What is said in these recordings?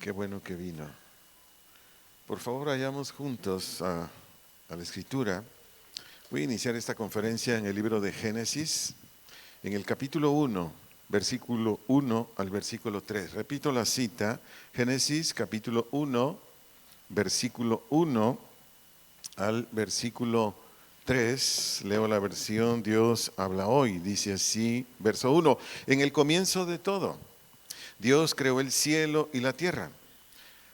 Qué bueno que vino. Por favor, vayamos juntos a la Escritura. Voy a iniciar esta conferencia en el libro de Génesis, en el capítulo 1, versículo 1 al versículo 3. Repito la cita, Génesis capítulo 1, versículo 1 al versículo 3. Leo la versión Dios habla hoy. Dice así, verso 1. En el comienzo de todo, Dios creó el cielo y la tierra.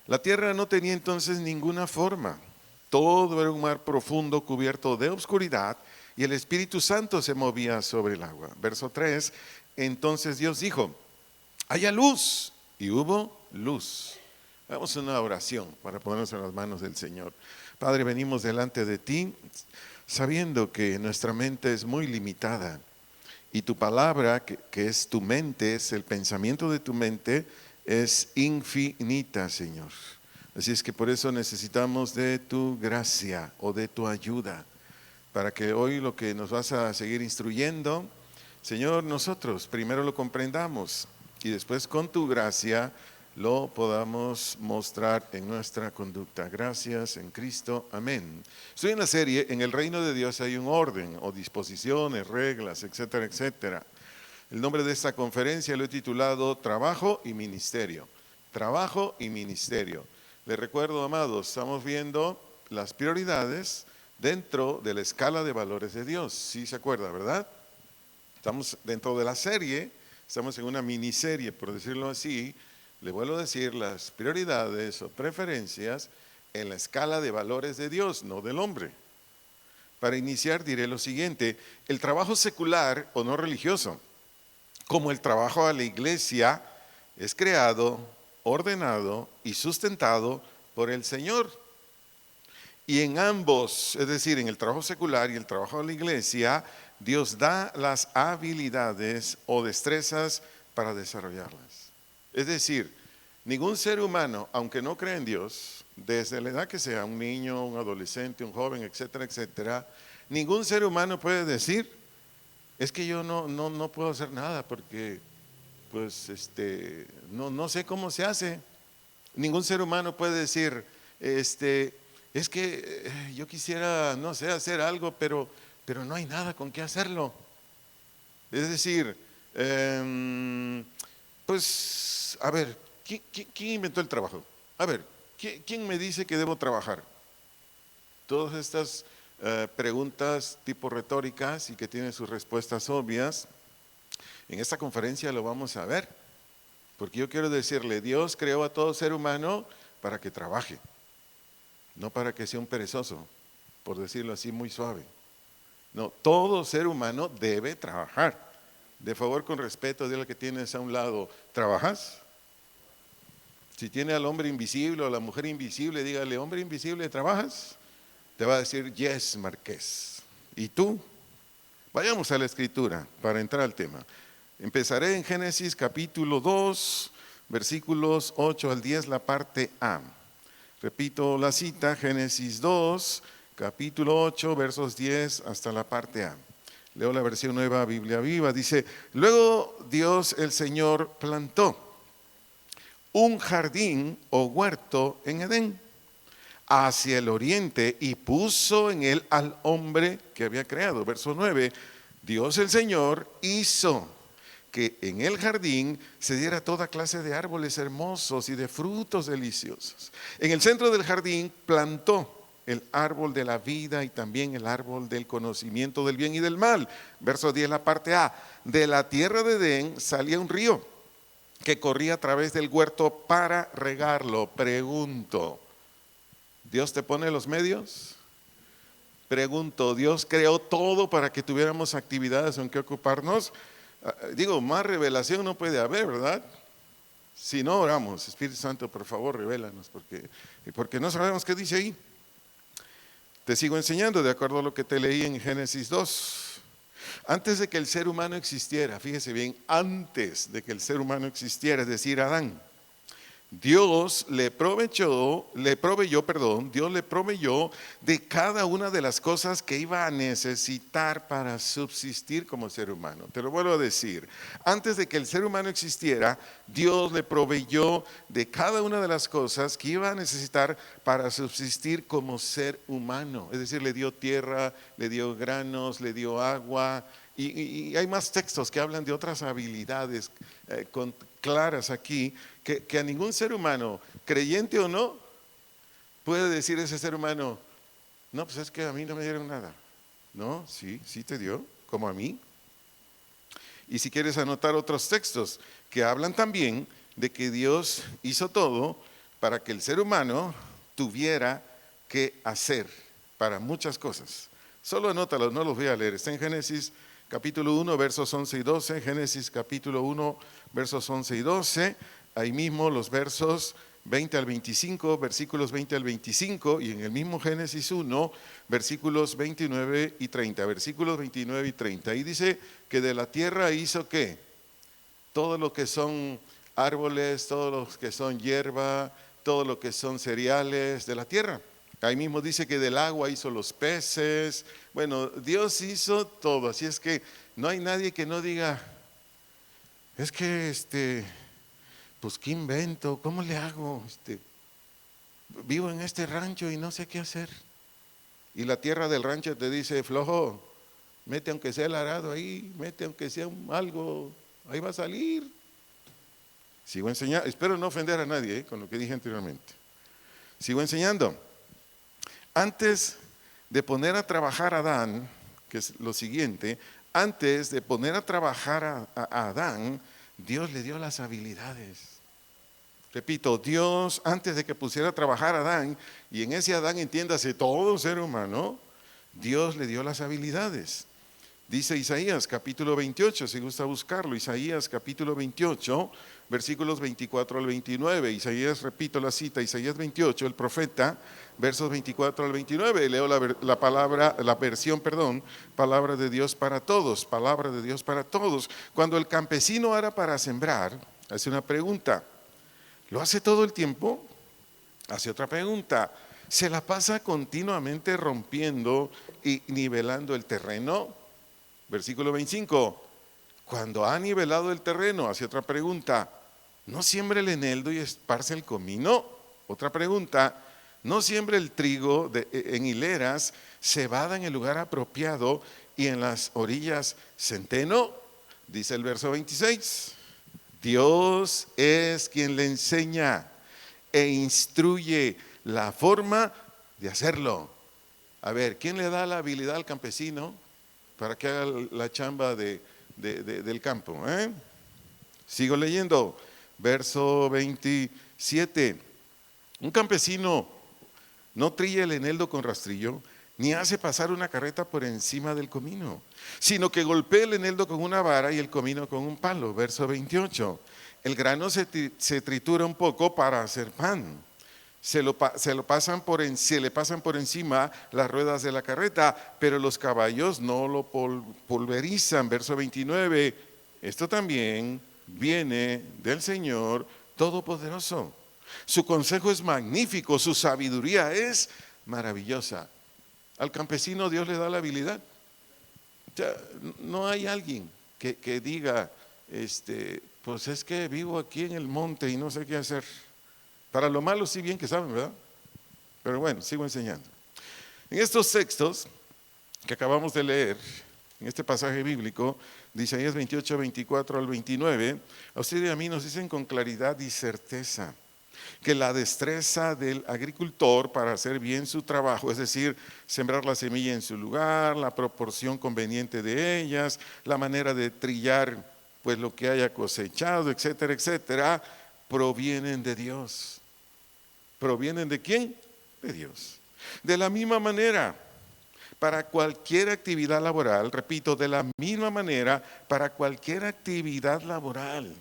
La tierra no tenía entonces ninguna forma. Todo era un mar profundo cubierto de oscuridad y el Espíritu Santo se movía sobre el agua. Verso 3, entonces Dios dijo, haya luz, y hubo luz. Hagamos una oración para ponernos en las manos del Señor. Padre, venimos delante de ti sabiendo que nuestra mente es muy limitada y tu palabra, que es tu mente, es el pensamiento de tu mente, es infinita, Señor. Así es que por eso necesitamos de tu gracia o de tu ayuda, para que hoy lo que nos vas a seguir instruyendo, Señor, nosotros primero lo comprendamos y después con tu gracia lo podamos mostrar en nuestra conducta. Gracias en Cristo, amén. Estoy en la serie, en el reino de Dios hay un orden o disposiciones, reglas, etcétera, etcétera. El nombre de esta conferencia lo he titulado Trabajo y Ministerio. Trabajo y Ministerio. Les recuerdo, amados, estamos viendo las prioridades dentro de la escala de valores de Dios. ¿Sí se acuerda, verdad? Estamos dentro de la serie, estamos en una miniserie, por decirlo así. Le vuelvo a decir las prioridades o preferencias en la escala de valores de Dios, no del hombre. Para iniciar diré lo siguiente: el trabajo secular o no religioso, como el trabajo a la iglesia, es creado, ordenado y sustentado por el Señor. Y en ambos, es decir, en el trabajo secular y el trabajo a la iglesia, Dios da las habilidades o destrezas para desarrollarlas. Es decir, ningún ser humano, aunque no cree en Dios, desde la edad que sea, un niño, un adolescente, un joven, etcétera, etcétera, ningún ser humano puede decir, es que yo no puedo hacer nada porque pues no sé cómo se hace. Ningún ser humano puede decir, es que yo quisiera, no sé, hacer algo, pero no hay nada con qué hacerlo. Es decir, pues, a ver, ¿quién inventó el trabajo? A ver, ¿quién me dice que debo trabajar? Todas estas preguntas tipo retóricas y que tienen sus respuestas obvias, en esta conferencia lo vamos a ver, porque yo quiero decirle, Dios creó a todo ser humano para que trabaje, no para que sea un perezoso, por decirlo así muy suave. No, todo ser humano debe trabajar. De favor, con respeto, dile al que tienes a un lado, ¿trabajas? Si tiene al hombre invisible o a la mujer invisible, dígale, hombre invisible, ¿trabajas? Te va a decir, yes, Marqués. ¿Y tú? Vayamos a la escritura para entrar al tema. Empezaré en Génesis capítulo 2, versículos 8 al 10, la parte A. Repito la cita, Génesis 2, capítulo 8, versos 10 hasta la parte A. Leo la versión Nueva Biblia Viva. Dice, luego Dios el Señor plantó un jardín o huerto en Edén, hacia el oriente, y puso en él al hombre que había creado. Verso 9, Dios el Señor hizo que en el jardín se diera toda clase de árboles hermosos y de frutos deliciosos. En el centro del jardín plantó el árbol de la vida y también el árbol del conocimiento del bien y del mal. Verso 10, la parte A. De la tierra de Edén salía un río que corría a través del huerto para regarlo. Pregunto, ¿Dios te pone los medios? Pregunto, ¿Dios creó todo para que tuviéramos actividades en que ocuparnos? Digo, más revelación no puede haber, ¿verdad? Si no oramos, Espíritu Santo, por favor, revélanos, porque no sabemos qué dice ahí. Te sigo enseñando de acuerdo a lo que te leí en Génesis 2. Antes de que el ser humano existiera, fíjese bien, antes de que el ser humano existiera, es decir, Adán, Dios le proveyó, Dios le proveyó de cada una de las cosas que iba a necesitar para subsistir como ser humano. Te lo vuelvo a decir, antes de que el ser humano existiera, Dios le proveyó de cada una de las cosas que iba a necesitar para subsistir como ser humano. Es decir, le dio tierra, le dio granos, le dio agua. Y hay más textos que hablan de otras habilidades claras aquí, que a ningún ser humano, creyente o no, puede decir ese ser humano, no, pues es que a mí no me dieron nada. No, sí, sí te dio, como a mí. Y si quieres anotar otros textos que hablan también de que Dios hizo todo para que el ser humano tuviera que hacer para muchas cosas. Solo anótalos, no los voy a leer. Está en Génesis capítulo 1, versos 11 y 12. Génesis capítulo 1, versos 11 y 12. Ahí mismo los versos 20 al 25, versículos 20 al 25, y en el mismo Génesis 1, versículos 29 y 30, versículos 29 y 30. Ahí dice que de la tierra hizo ¿qué? Todo lo que son árboles, todo lo que son hierba, todo lo que son cereales de la tierra. Ahí mismo dice que del agua hizo los peces. Bueno, Dios hizo todo, así es que no hay nadie que no diga, es que pues ¿qué invento? ¿Cómo le hago? Vivo en este rancho y no sé qué hacer. Y la tierra del rancho te dice, flojo, mete aunque sea el arado ahí, mete aunque sea algo, ahí va a salir. Sigo enseñando, espero no ofender a nadie con lo que dije anteriormente. Sigo enseñando. Antes de poner a trabajar a Adán, que es lo siguiente, antes de poner a trabajar a Adán, Dios le dio las habilidades. Repito, Dios antes de que pusiera a trabajar a Adán, y en ese Adán entiéndase todo ser humano, Dios le dio las habilidades. Dice Isaías capítulo 28, si gusta buscarlo, Isaías capítulo 28, versículos 24 al 29. Isaías, repito la cita, Isaías 28, el profeta, versos 24 al 29. Leo la versión, palabra de Dios para todos, palabra de Dios para todos. Cuando el campesino ara para sembrar, hace una pregunta, ¿lo hace todo el tiempo? Hace otra pregunta, ¿se la pasa continuamente rompiendo y nivelando el terreno? Versículo 25, cuando ha nivelado el terreno, hace otra pregunta, ¿no siembra el eneldo y esparce el comino? Otra pregunta, ¿no siembra el trigo en hileras, cebada en el lugar apropiado y en las orillas centeno? Dice el verso 26, Dios es quien le enseña e instruye la forma de hacerlo. A ver, ¿quién le da la habilidad al campesino para que haga la chamba del campo? Sigo leyendo, verso 27. Un campesino no trilla el eneldo con rastrillo, ni hace pasar una carreta por encima del comino, sino que golpea el eneldo con una vara y el comino con un palo. Verso 28. El grano se tritura un poco para hacer pan. Se le pasan por encima las ruedas de la carreta, pero los caballos no lo pulverizan. Verso 29, esto también viene del Señor Todopoderoso. Su consejo es magnífico, su sabiduría es maravillosa. Al campesino Dios le da la habilidad. Ya, no hay alguien que diga, pues es que vivo aquí en el monte y no sé qué hacer. Para lo malo sí bien que saben, ¿verdad? Pero bueno, sigo enseñando. En estos textos que acabamos de leer, en este pasaje bíblico, de Isaías 28, 24 al 29, a usted y a mí nos dicen con claridad y certeza que la destreza del agricultor para hacer bien su trabajo, es decir, sembrar la semilla en su lugar, la proporción conveniente de ellas, la manera de trillar pues lo que haya cosechado, etcétera, etcétera, provienen de Dios. ¿Provienen de quién? De Dios. De la misma manera, para cualquier actividad laboral, repito, de la misma manera, para cualquier actividad laboral,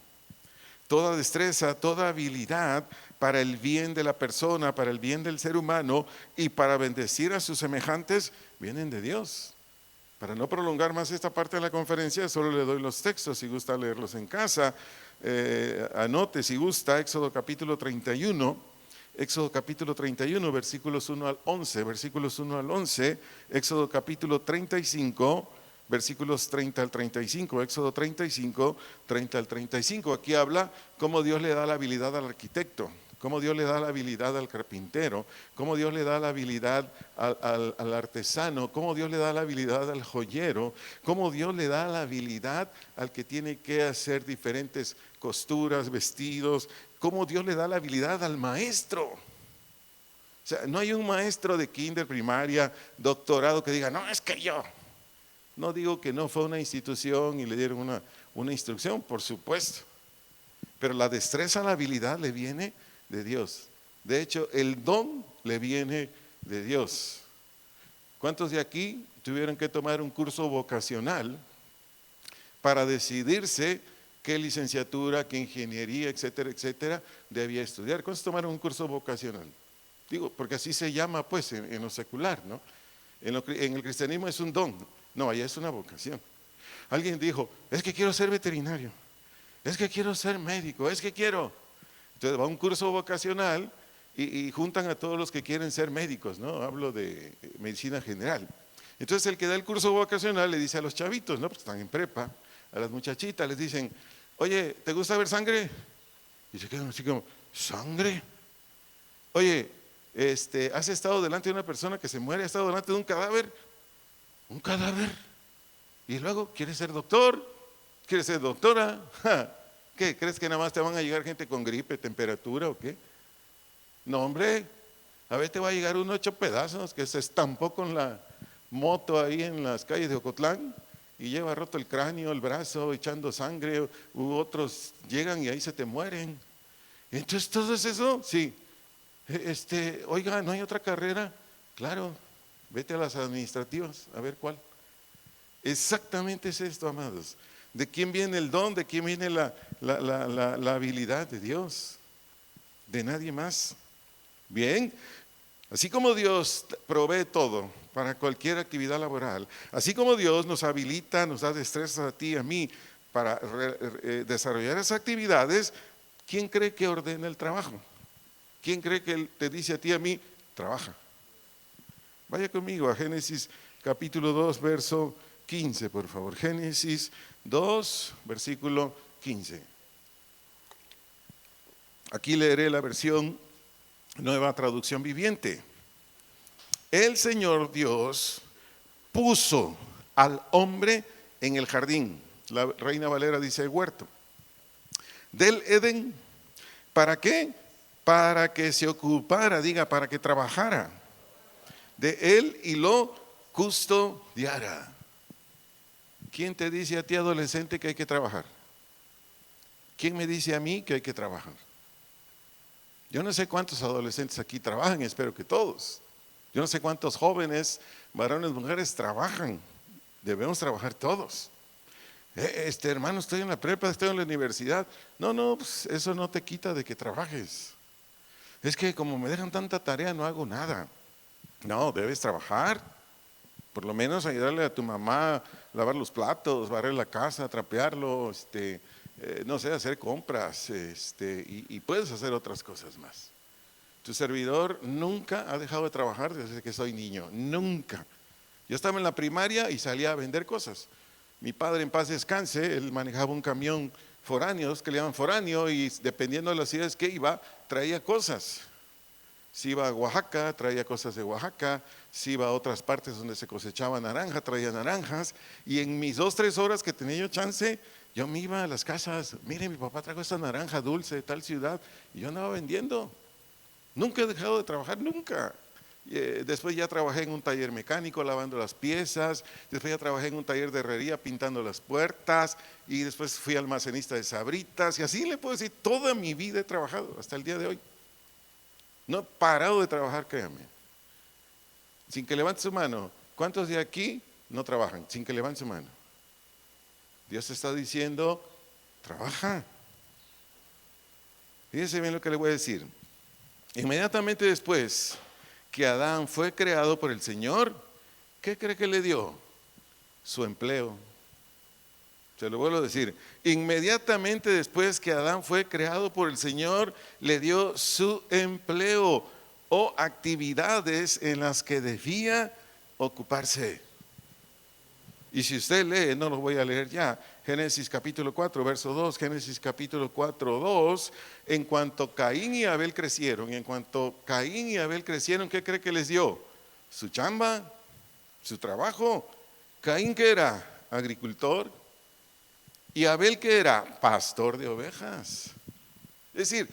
toda destreza, toda habilidad para el bien de la persona, para el bien del ser humano y para bendecir a sus semejantes, vienen de Dios. Para no prolongar más esta parte de la conferencia, solo le doy los textos si gusta leerlos en casa. anote si gusta, Éxodo capítulo 31. Éxodo capítulo 31, versículos 1 al 11, versículos 1 al 11, Éxodo capítulo 35, versículos 30 al 35, Éxodo 35, 30 al 35. Aquí habla cómo Dios le da la habilidad al arquitecto, cómo Dios le da la habilidad al carpintero, cómo Dios le da la habilidad al artesano, cómo Dios le da la habilidad al joyero, cómo Dios le da la habilidad al que tiene que hacer diferentes costuras, vestidos, cómo Dios le da la habilidad al maestro. O sea, no hay un maestro de kinder, primaria, doctorado que diga, no, es que yo. No digo que no fue una institución y le dieron una instrucción, por supuesto. Pero la destreza, la habilidad le viene de Dios. De hecho, el don le viene de Dios. ¿Cuántos de aquí tuvieron que tomar un curso vocacional para decidirse qué licenciatura, qué ingeniería, etcétera, etcétera, debía estudiar? ¿Cuántos tomaron un curso vocacional? Digo, porque así se llama pues en lo secular, ¿no? En el cristianismo es un don, no, allá es una vocación. Alguien dijo, es que quiero ser veterinario, es que quiero ser médico, es que quiero. Entonces va a un curso vocacional y juntan a todos los que quieren ser médicos, ¿no? Hablo de medicina general. Entonces el que da el curso vocacional le dice a los chavitos, ¿no? Porque están en prepa, a las muchachitas les dicen, oye, ¿te gusta ver sangre? Y se quedan así como, ¿sangre? Oye, ¿has estado delante de una persona que se muere? ¿Has estado delante de un cadáver? ¿Un cadáver? Y luego, ¿quieres ser doctor? ¿Quieres ser doctora? ¡Ja! ¿Qué? ¿Crees que nada más te van a llegar gente con gripe, temperatura o qué? No, hombre, a ver te va a llegar uno hecho pedazos que se estampó con la moto ahí en las calles de Ocotlán y lleva roto el cráneo, el brazo, echando sangre, u otros llegan y ahí se te mueren. Entonces todo es eso, sí. Oiga, ¿no hay otra carrera? Claro, vete a las administrativas, a ver cuál. Exactamente es esto, amados. ¿De quién viene el don? ¿De quién viene la habilidad? De Dios, de nadie más. Bien, así como Dios provee todo para cualquier actividad laboral, así como Dios nos habilita, nos da destreza a ti y a mí para desarrollar esas actividades, ¿quién cree que ordena el trabajo? ¿Quién cree que Él te dice a ti y a mí, trabaja? Vaya conmigo a Génesis capítulo 2, verso 15, por favor. Génesis 2, versículo 15. Aquí leeré la versión Nueva Traducción Viviente. El Señor Dios puso al hombre en el jardín, la Reina Valera dice huerto, del Edén. ¿Para qué? Para que se ocupara, diga, para que trabajara de él y lo custodiara. ¿Quién te dice a ti, adolescente, que hay que trabajar? ¿Quién me dice a mí que hay que trabajar? Yo no sé cuántos adolescentes aquí trabajan, espero que todos. Yo no sé cuántos jóvenes, varones, mujeres trabajan. Debemos trabajar todos. Hermano, estoy en la prepa, estoy en la universidad. No, pues eso no te quita de que trabajes. Es que como me dejan tanta tarea no hago nada. No, debes trabajar. Por lo menos ayudarle a tu mamá a lavar los platos, barrer la casa, trapearlo, no sé, hacer compras, y puedes hacer otras cosas más. Tu servidor nunca ha dejado de trabajar desde que soy niño, nunca. Yo estaba en la primaria y salía a vender cosas. Mi padre, en paz descanse, él manejaba un camión foráneos que le llaman foráneo, y dependiendo de las ciudades que iba, traía cosas. Si iba a Oaxaca, traía cosas de Oaxaca. Si iba a otras partes donde se cosechaba naranja, traía naranjas. Y en mis 2-3 horas que tenía yo chance, yo me iba a las casas. Mire, mi papá trajo esta naranja dulce de tal ciudad, y yo andaba vendiendo. Nunca he dejado de trabajar, nunca. Después ya trabajé en un taller mecánico lavando las piezas. Después ya trabajé en un taller de herrería pintando las puertas. Y después fui almacenista de Sabritas. Y así le puedo decir, toda mi vida he trabajado hasta el día de hoy. No he parado de trabajar, créanme. Sin que levante su mano. ¿Cuántos de aquí no trabajan? Sin que levante su mano. Dios está diciendo, trabaja. Fíjense bien lo que le voy a decir. Inmediatamente después que Adán fue creado por el Señor, ¿qué cree que le dio? Su empleo. Se lo vuelvo a decir, inmediatamente después que Adán fue creado por el Señor, le dio su empleo o actividades en las que debía ocuparse. Y si usted lee, no lo voy a leer ya, Génesis capítulo 4, verso 2, Génesis capítulo 4, 2, en cuanto Caín y Abel crecieron, ¿qué cree que les dio? Su chamba, su trabajo. Caín, ¿qué era? Agricultor. ¿Y Abel qué era? Pastor de ovejas. Es decir,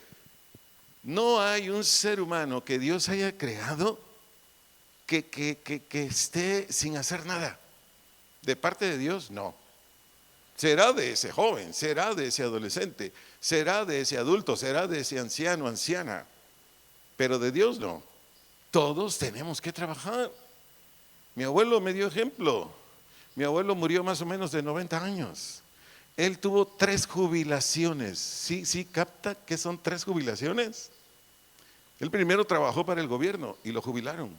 no hay un ser humano que Dios haya creado que esté sin hacer nada. De parte de Dios, no. Será de ese joven, será de ese adolescente, será de ese adulto, será de ese anciano, anciana. Pero de Dios no. Todos tenemos que trabajar. Mi abuelo me dio ejemplo. Mi abuelo murió más o menos de 90 años. Él tuvo 3 jubilaciones. ¿Sí capta qué son 3 jubilaciones? Él primero trabajó para el gobierno y lo jubilaron.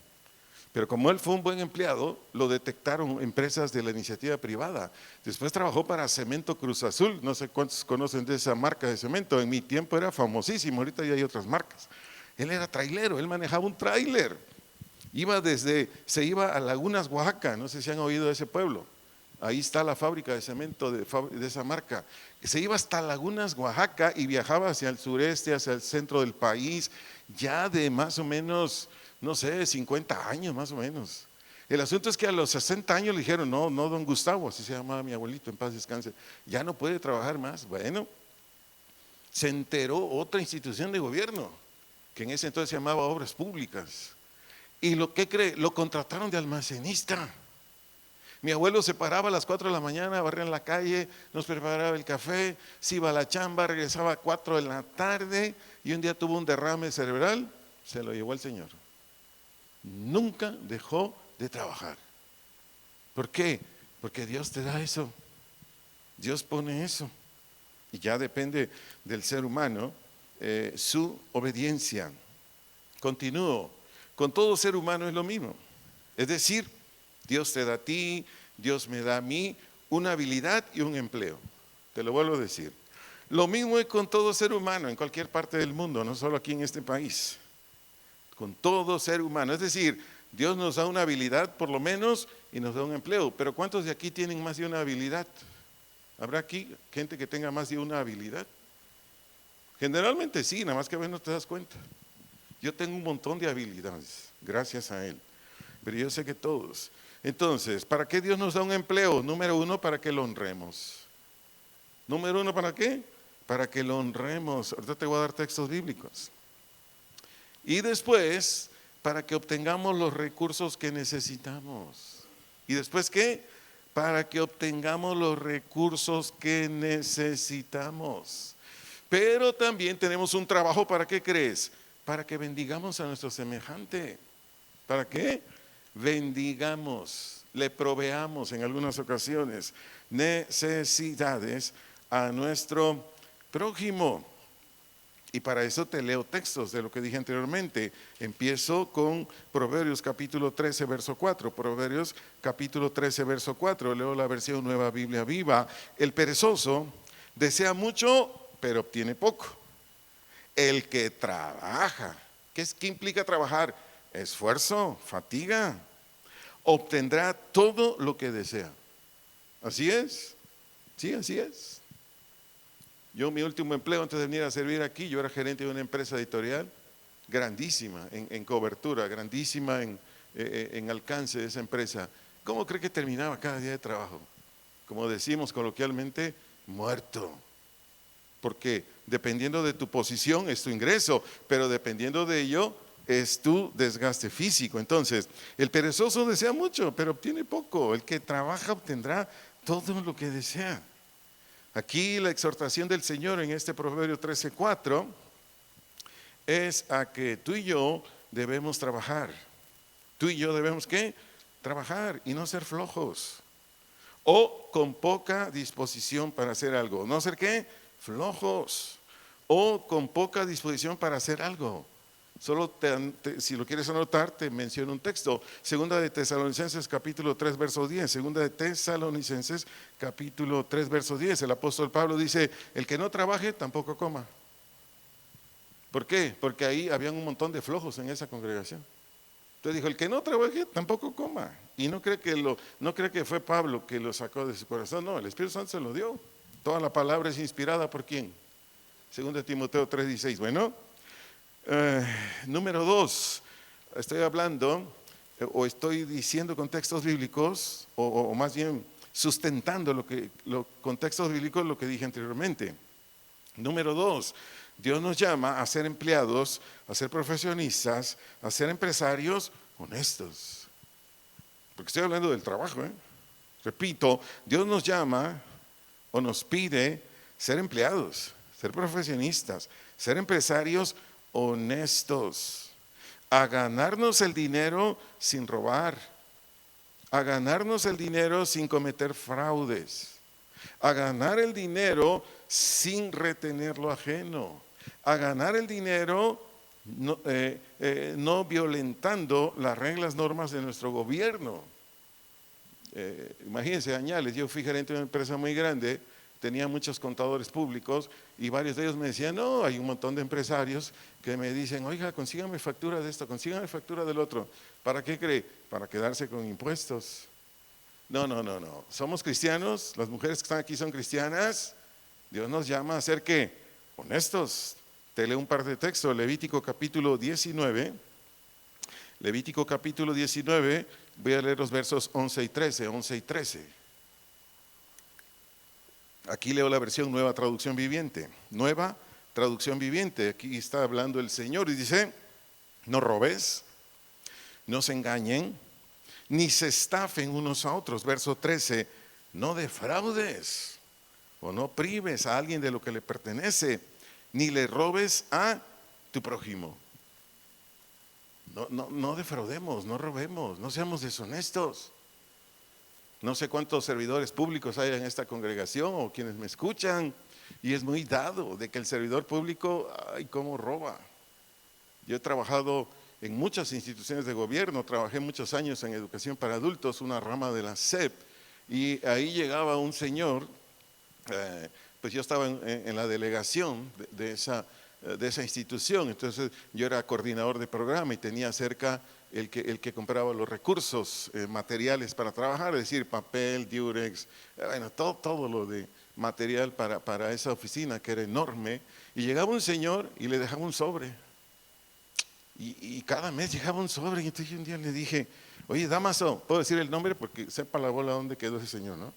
Pero como él fue un buen empleado, lo detectaron empresas de la iniciativa privada. Después trabajó para Cemento Cruz Azul. No sé cuántos conocen de esa marca de cemento. En mi tiempo era famosísimo, ahorita ya hay otras marcas. Él era trailero, él manejaba un tráiler. Se iba a Lagunas, Oaxaca. No sé si han oído de ese pueblo. Ahí está la fábrica de cemento de esa marca. Se iba hasta Lagunas, Oaxaca, y viajaba hacia el sureste, hacia el centro del país, ya de más o menos, no sé, 50 años más o menos. El asunto es que a los 60 años le dijeron, no, don Gustavo, así se llamaba mi abuelito, en paz descanse, ya no puede trabajar más. Bueno, se enteró otra institución de gobierno, que en ese entonces se llamaba Obras Públicas. ¿Y qué cree? Lo contrataron de almacenista. Mi abuelo se paraba a las 4 de la mañana, barría en la calle, nos preparaba el café, se iba a la chamba, regresaba a 4 de la tarde y un día tuvo un derrame cerebral, se lo llevó el Señor. Nunca dejó de trabajar. ¿Por qué? Porque Dios te da eso, Dios pone eso y ya depende del ser humano su obediencia. Continúo, con todo ser humano es lo mismo, es decir, Dios te da a ti, Dios me da a mí una habilidad y un empleo. Te lo vuelvo a decir. Lo mismo es con todo ser humano en cualquier parte del mundo, no solo aquí en este país. Con todo ser humano. Es decir, Dios nos da una habilidad por lo menos y nos da un empleo. Pero ¿cuántos de aquí tienen más de una habilidad? ¿Habrá aquí gente que tenga más de una habilidad? Generalmente sí, nada más que a veces no te das cuenta. Yo tengo un montón de habilidades, gracias a Él. Pero yo sé que todos. Entonces, ¿para qué Dios nos da un empleo? Número 1, para que lo honremos. Número 1, ¿para qué? Para que lo honremos. Ahorita te voy a dar textos bíblicos. Y después, para que obtengamos los recursos que necesitamos. ¿Y después qué? Para que obtengamos los recursos que necesitamos. Pero también tenemos un trabajo, ¿para qué crees? Para que bendigamos a nuestro semejante. ¿Para qué? Bendigamos, le proveamos en algunas ocasiones necesidades a nuestro prójimo. Y para eso te leo textos de lo que dije anteriormente. Empiezo con Proverbios capítulo 13, verso 4. Proverbios capítulo 13, verso 4. Leo la versión Nueva Biblia Viva. El perezoso desea mucho, pero obtiene poco. El que trabaja, ¿qué implica trabajar? Esfuerzo, fatiga, obtendrá todo lo que desea. Así es, sí, así es. Yo mi último empleo antes de venir a servir aquí, yo era gerente de una empresa editorial grandísima en cobertura, grandísima en alcance de esa empresa. ¿Cómo cree que terminaba cada día de trabajo? Como decimos coloquialmente, muerto. Porque dependiendo de tu posición es tu ingreso, pero dependiendo de ello es tu desgaste físico. Entonces, el perezoso desea mucho, pero obtiene poco. El que trabaja obtendrá todo lo que desea. Aquí la exhortación del Señor en este Proverbio 13:4 es a que tú y yo debemos trabajar. Tú y yo debemos ¿qué? Trabajar y no ser flojos. O con poca disposición para hacer algo. ¿No ser qué? Flojos. O con poca disposición para hacer algo. Si lo quieres anotar, te menciono un texto. Segunda de Tesalonicenses capítulo 3 verso 10. Segunda de Tesalonicenses capítulo 3 verso 10. El apóstol Pablo dice: el que no trabaje tampoco coma. ¿Por qué? Porque ahí habían un montón de flojos en esa congregación. Entonces dijo: el que no trabaje tampoco coma. Y no cree que fue Pablo que lo sacó de su corazón. No, el Espíritu Santo se lo dio. Toda la palabra es inspirada ¿por quién? Segunda de Timoteo 3:16. Bueno, número 2, estoy hablando o estoy diciendo contextos bíblicos o más bien sustentando los contextos bíblicos, lo que dije anteriormente. Número 2, Dios nos llama a ser empleados, a ser profesionistas, a ser empresarios honestos. Porque estoy hablando del trabajo, ¿eh? Repito, Dios nos llama o nos pide ser empleados, ser profesionistas, ser empresarios honestos, a ganarnos el dinero sin robar, a ganarnos el dinero sin cometer fraudes, a ganar el dinero sin retener lo ajeno, a ganar el dinero no violentando las reglas, normas de nuestro gobierno. Imagínense, añales, yo fui gerente de una empresa muy grande, tenía muchos contadores públicos y varios de ellos me decían: no, hay un montón de empresarios que me dicen: oiga, consígame factura de esto, consígame factura del otro. ¿Para qué cree? Para quedarse con impuestos. No, somos cristianos, las mujeres que están aquí son cristianas. Dios nos llama a ser ¿qué? Honestos. Te leo un par de textos. Levítico capítulo 19. Levítico capítulo 19, voy a leer los versos 11 y 13. Aquí leo la versión Nueva Traducción Viviente. Nueva Traducción Viviente. Aquí está hablando el Señor y dice: no robes, no se engañen, ni se estafen unos a otros. Verso 13, no defraudes o no prives a alguien de lo que le pertenece, ni le robes a tu prójimo. No defraudemos, no robemos, no seamos deshonestos. No sé cuántos servidores públicos hay en esta congregación o quienes me escuchan, y es muy dado de que el servidor público, ay, cómo roba. Yo he trabajado en muchas instituciones de gobierno, trabajé muchos años en educación para adultos, una rama de la SEP, y ahí llegaba un señor, pues yo estaba en la delegación de esa institución, entonces yo era coordinador de programa y tenía cerca el que compraba los recursos materiales para trabajar, es decir, papel, diurex, bueno, todo lo de material para esa oficina que era enorme. Y llegaba un señor y le dejaba un sobre, y cada mes llegaba un sobre. Y entonces yo un día le dije: oye, Damaso, puedo decir el nombre porque sepa la bola dónde quedó ese señor, ¿no?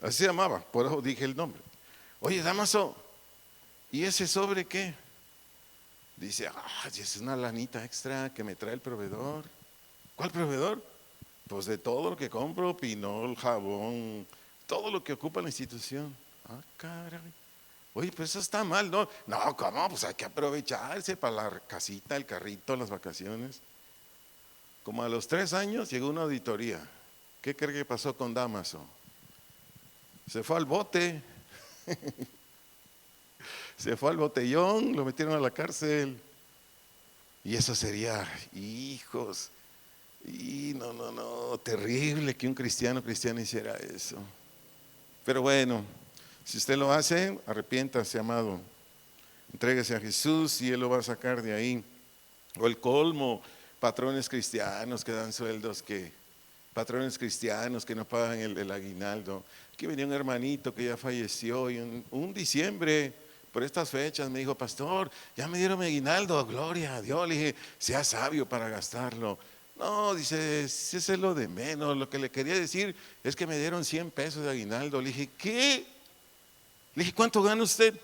Así se llamaba, por eso dije el nombre. Oye, Damaso, ¿y ese sobre qué? Dice: es una lanita extra que me trae el proveedor. ¿Cuál proveedor? Pues de todo lo que compro, pinol, jabón, todo lo que ocupa la institución. Caray. Oye, pues eso está mal, ¿no? No, ¿cómo? Pues hay que aprovecharse para la casita, el carrito, las vacaciones. Como a los 3 años llegó una auditoría. ¿Qué cree que pasó con Damaso? Se fue al bote. Se fue al botellón, lo metieron a la cárcel. Y eso sería, hijos, y no, terrible que un cristiano hiciera eso. Pero bueno, si usted lo hace, arrepiéntase, amado. Entréguese a Jesús y Él lo va a sacar de ahí. O el colmo, patrones cristianos que dan sueldos patrones cristianos que no pagan el aguinaldo. Aquí venía un hermanito que ya falleció y un diciembre, por estas fechas, me dijo: pastor, ya me dieron mi aguinaldo, gloria a Dios. Le dije: sea sabio para gastarlo. No, dice, ese es lo de menos, lo que le quería decir es que me dieron 100 pesos de aguinaldo. Le dije: ¿qué? Le dije: ¿cuánto gana usted?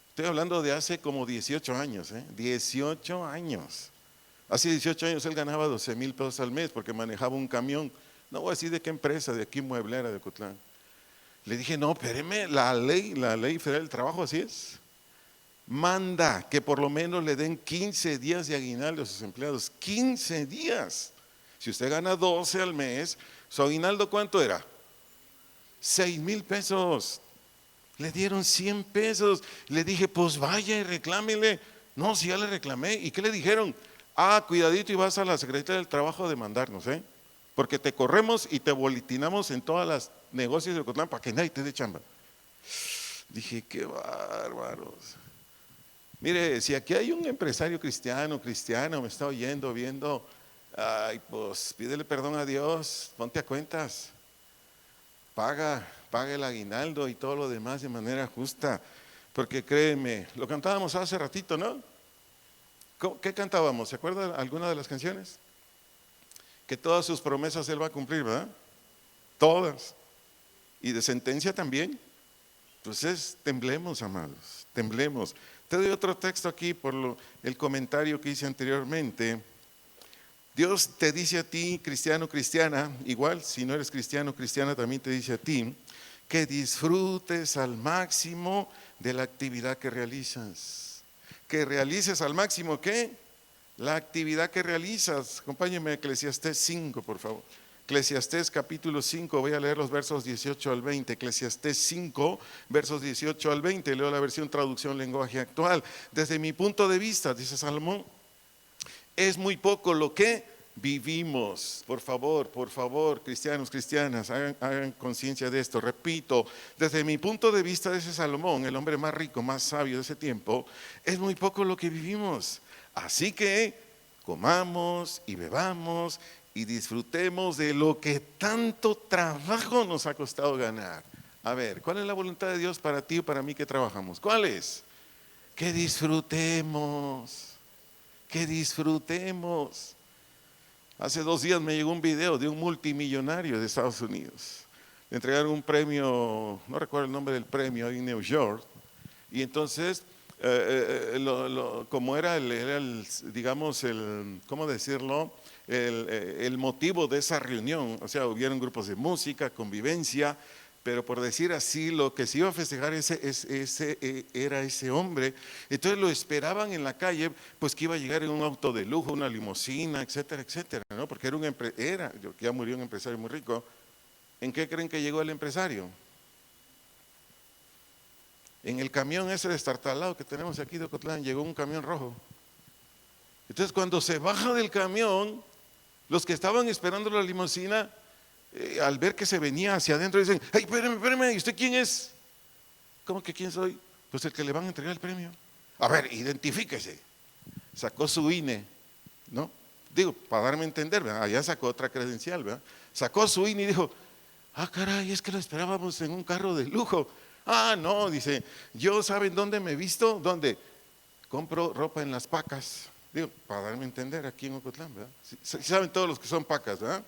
Estoy hablando de hace como 18 años, 18 años. Hace 18 años él ganaba 12,000 pesos al mes porque manejaba un camión. No voy a decir de qué empresa, de aquí mueblera de Ocotlán. Le dije: no, espéreme, la ley federal del trabajo así es. Manda que por lo menos le den 15 días de aguinaldo a sus empleados. 15 días. Si usted gana 12 al mes, ¿su aguinaldo cuánto era? 6,000 pesos. Le dieron 100 pesos. Le dije: pues vaya y reclámele. No, si ya le reclamé. ¿Y qué le dijeron? Ah, cuidadito y vas a la Secretaría del Trabajo a demandarnos, porque te corremos y te volitinamos en todas las negocios de Ocotlán para que nadie te dé chamba. Dije, qué bárbaros. Mire, si aquí hay un empresario cristiana, me está oyendo, viendo, ay, pues pídele perdón a Dios, ponte a cuentas, paga el aguinaldo y todo lo demás de manera justa, porque créeme, lo cantábamos hace ratito, ¿no? ¿Qué cantábamos? ¿Se acuerdan alguna de las canciones? Que todas sus promesas Él va a cumplir, ¿verdad? Todas. Y de sentencia también. Entonces, temblemos, amados, temblemos. Te doy otro texto aquí por el comentario que hice anteriormente. Dios te dice a ti, cristiano, cristiana, igual si no eres cristiano, cristiana, también te dice a ti, que disfrutes al máximo de la actividad que realizas. Que realices al máximo, ¿qué? La actividad que realizas. Acompáñenme a Eclesiastés 5, por favor. Eclesiastés capítulo 5, voy a leer los versos 18 al 20. Eclesiastés 5, versos 18 al 20. Leo la versión traducción lenguaje actual. Desde mi punto de vista, dice Salomón, es muy poco lo que vivimos. Por favor, cristianos, cristianas, hagan conciencia de esto. Repito, desde mi punto de vista, dice Salomón, el hombre más rico, más sabio de ese tiempo, es muy poco lo que vivimos. Así que comamos y bebamos y disfrutemos de lo que tanto trabajo nos ha costado ganar. A ver, ¿cuál es la voluntad de Dios para ti o para mí que trabajamos? ¿Cuál es? Que disfrutemos, que disfrutemos. Hace 2 días me llegó un video de un multimillonario de Estados Unidos. Le entregaron un premio, no recuerdo el nombre del premio, en New York. Y entonces, como era digamos, ¿cómo decirlo? El motivo de esa reunión, o sea, hubieron grupos de música, convivencia, pero por decir así, lo que se iba a festejar era ese hombre. Entonces lo esperaban en la calle, pues que iba a llegar en un auto de lujo, una limusina, etcétera, etcétera, ¿no? Porque ya murió un empresario muy rico. ¿En qué creen que llegó el empresario? En el camión ese destartalado que tenemos aquí de Ocotlán, llegó un camión rojo. Entonces cuando se baja del camión, los que estaban esperando la limusina, al ver que se venía hacia adentro, dicen, ay, espérame, ¿y usted quién es? ¿Cómo que quién soy? Pues el que le van a entregar el premio. A ver, identifíquese. Sacó su INE, ¿no? Digo, para darme a entender, ¿verdad? Allá sacó otra credencial, ¿verdad? Sacó su INE y dijo, ah, caray, es que lo esperábamos en un carro de lujo. Ah, no, dice, yo, ¿saben dónde me he visto? ¿Dónde? Compro ropa en las Pacas. Digo, para darme a entender, aquí en Ocotlán, ¿verdad? Sí, saben todos los que son Pacas, ¿verdad?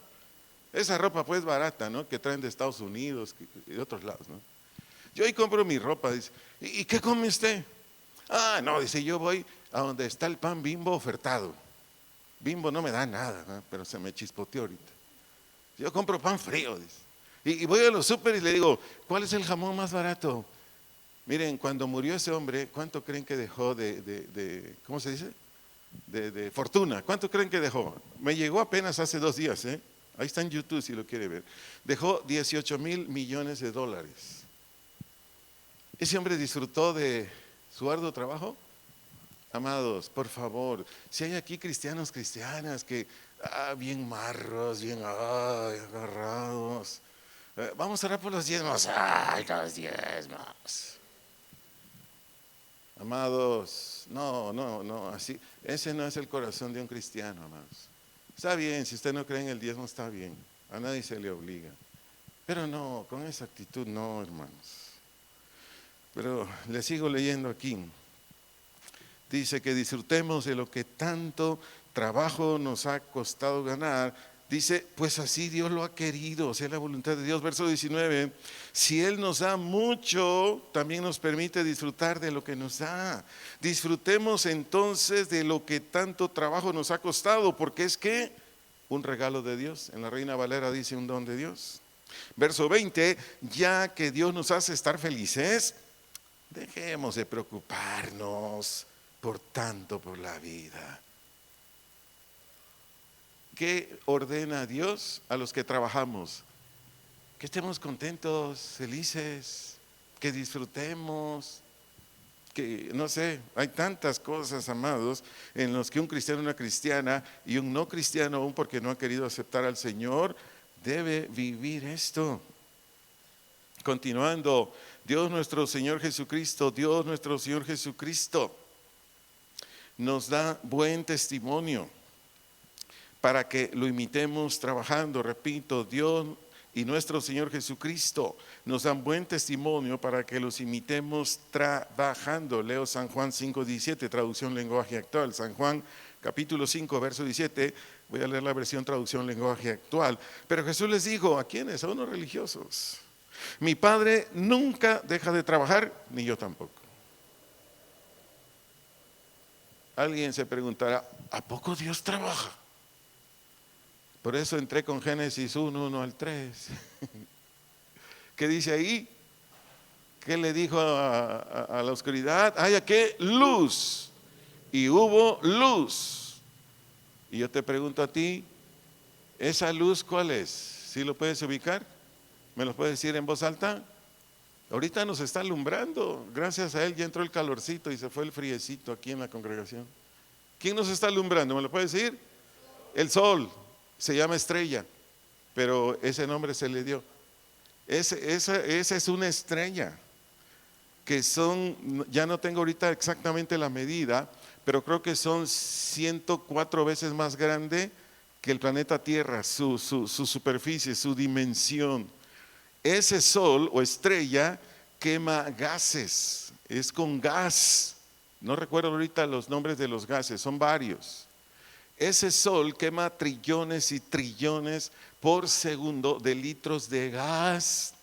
Esa ropa pues barata, ¿no? Que traen de Estados Unidos y de otros lados, ¿no? Yo ahí compro mi ropa, dice, ¿y qué come usted? Ah, no, dice, yo voy a donde está el pan Bimbo ofertado. Bimbo no me da nada, ¿no? Pero se me chispoteó ahorita. Yo compro pan frío, dice. Y voy a los súper y le digo, ¿cuál es el jamón más barato? Miren, cuando murió ese hombre, ¿cuánto creen que dejó ¿cómo se dice? De fortuna. ¿Cuánto creen que dejó? Me llegó apenas hace 2 días, ¿eh? Ahí está en YouTube si lo quiere ver. Dejó 18 mil millones de dólares. ¿Ese hombre disfrutó de su arduo trabajo? Amados, por favor, si hay aquí cristianos, cristianas que, bien marros, bien agarrados, vamos a orar por los diezmos. ¡Ay, los diezmos! Amados, no, así, ese no es el corazón de un cristiano, amados. Está bien, si usted no cree en el diezmo, está bien, a nadie se le obliga. Pero no, con esa actitud no, hermanos. Pero le sigo leyendo aquí. Dice que disfrutemos de lo que tanto trabajo nos ha costado ganar. Dice, pues así Dios lo ha querido, o sea, la voluntad de Dios. Verso 19, si Él nos da mucho, también nos permite disfrutar de lo que nos da. Disfrutemos entonces de lo que tanto trabajo nos ha costado, porque es que un regalo de Dios. En la Reina Valera dice un don de Dios. Verso 20, ya que Dios nos hace estar felices, dejemos de preocuparnos por la vida. ¿Qué ordena Dios a los que trabajamos? Que estemos contentos, felices, que disfrutemos. que no sé, hay tantas cosas, amados, en los que un cristiano, una cristiana y un no cristiano, aún porque no ha querido aceptar al Señor, debe vivir esto. Continuando, Dios nuestro Señor Jesucristo nos da buen testimonio para que lo imitemos trabajando. Repito, Dios y nuestro Señor Jesucristo nos dan buen testimonio para que los imitemos trabajando. Leo San Juan 5:17, traducción lenguaje actual. San Juan capítulo 5, verso 17, voy a leer la versión traducción lenguaje actual. Pero Jesús les dijo, ¿a quiénes? A unos religiosos: mi Padre nunca deja de trabajar, ni yo tampoco. Alguien se preguntará, ¿a poco Dios trabaja? Por eso entré con Génesis 1 al 3. ¿Qué dice ahí? ¿Qué le dijo a la oscuridad? ¿Haya qué? Luz. Y hubo luz. Y yo te pregunto a ti, ¿esa luz cuál es? ¿Sí lo puedes ubicar? ¿Me lo puedes decir en voz alta? Ahorita nos está alumbrando. Gracias a él ya entró el calorcito y se fue el friecito aquí en la congregación. ¿Quién nos está alumbrando? ¿Me lo puedes decir? El sol. Se llama estrella, pero ese nombre se le dio. Esa es una estrella que son, ya no tengo ahorita exactamente la medida, pero creo que son 104 veces más grande que el planeta Tierra, su superficie, su dimensión. Ese sol o estrella quema gases, es con gas. No recuerdo ahorita los nombres de los gases, son varios. Ese sol quema trillones y trillones por segundo de litros de gas.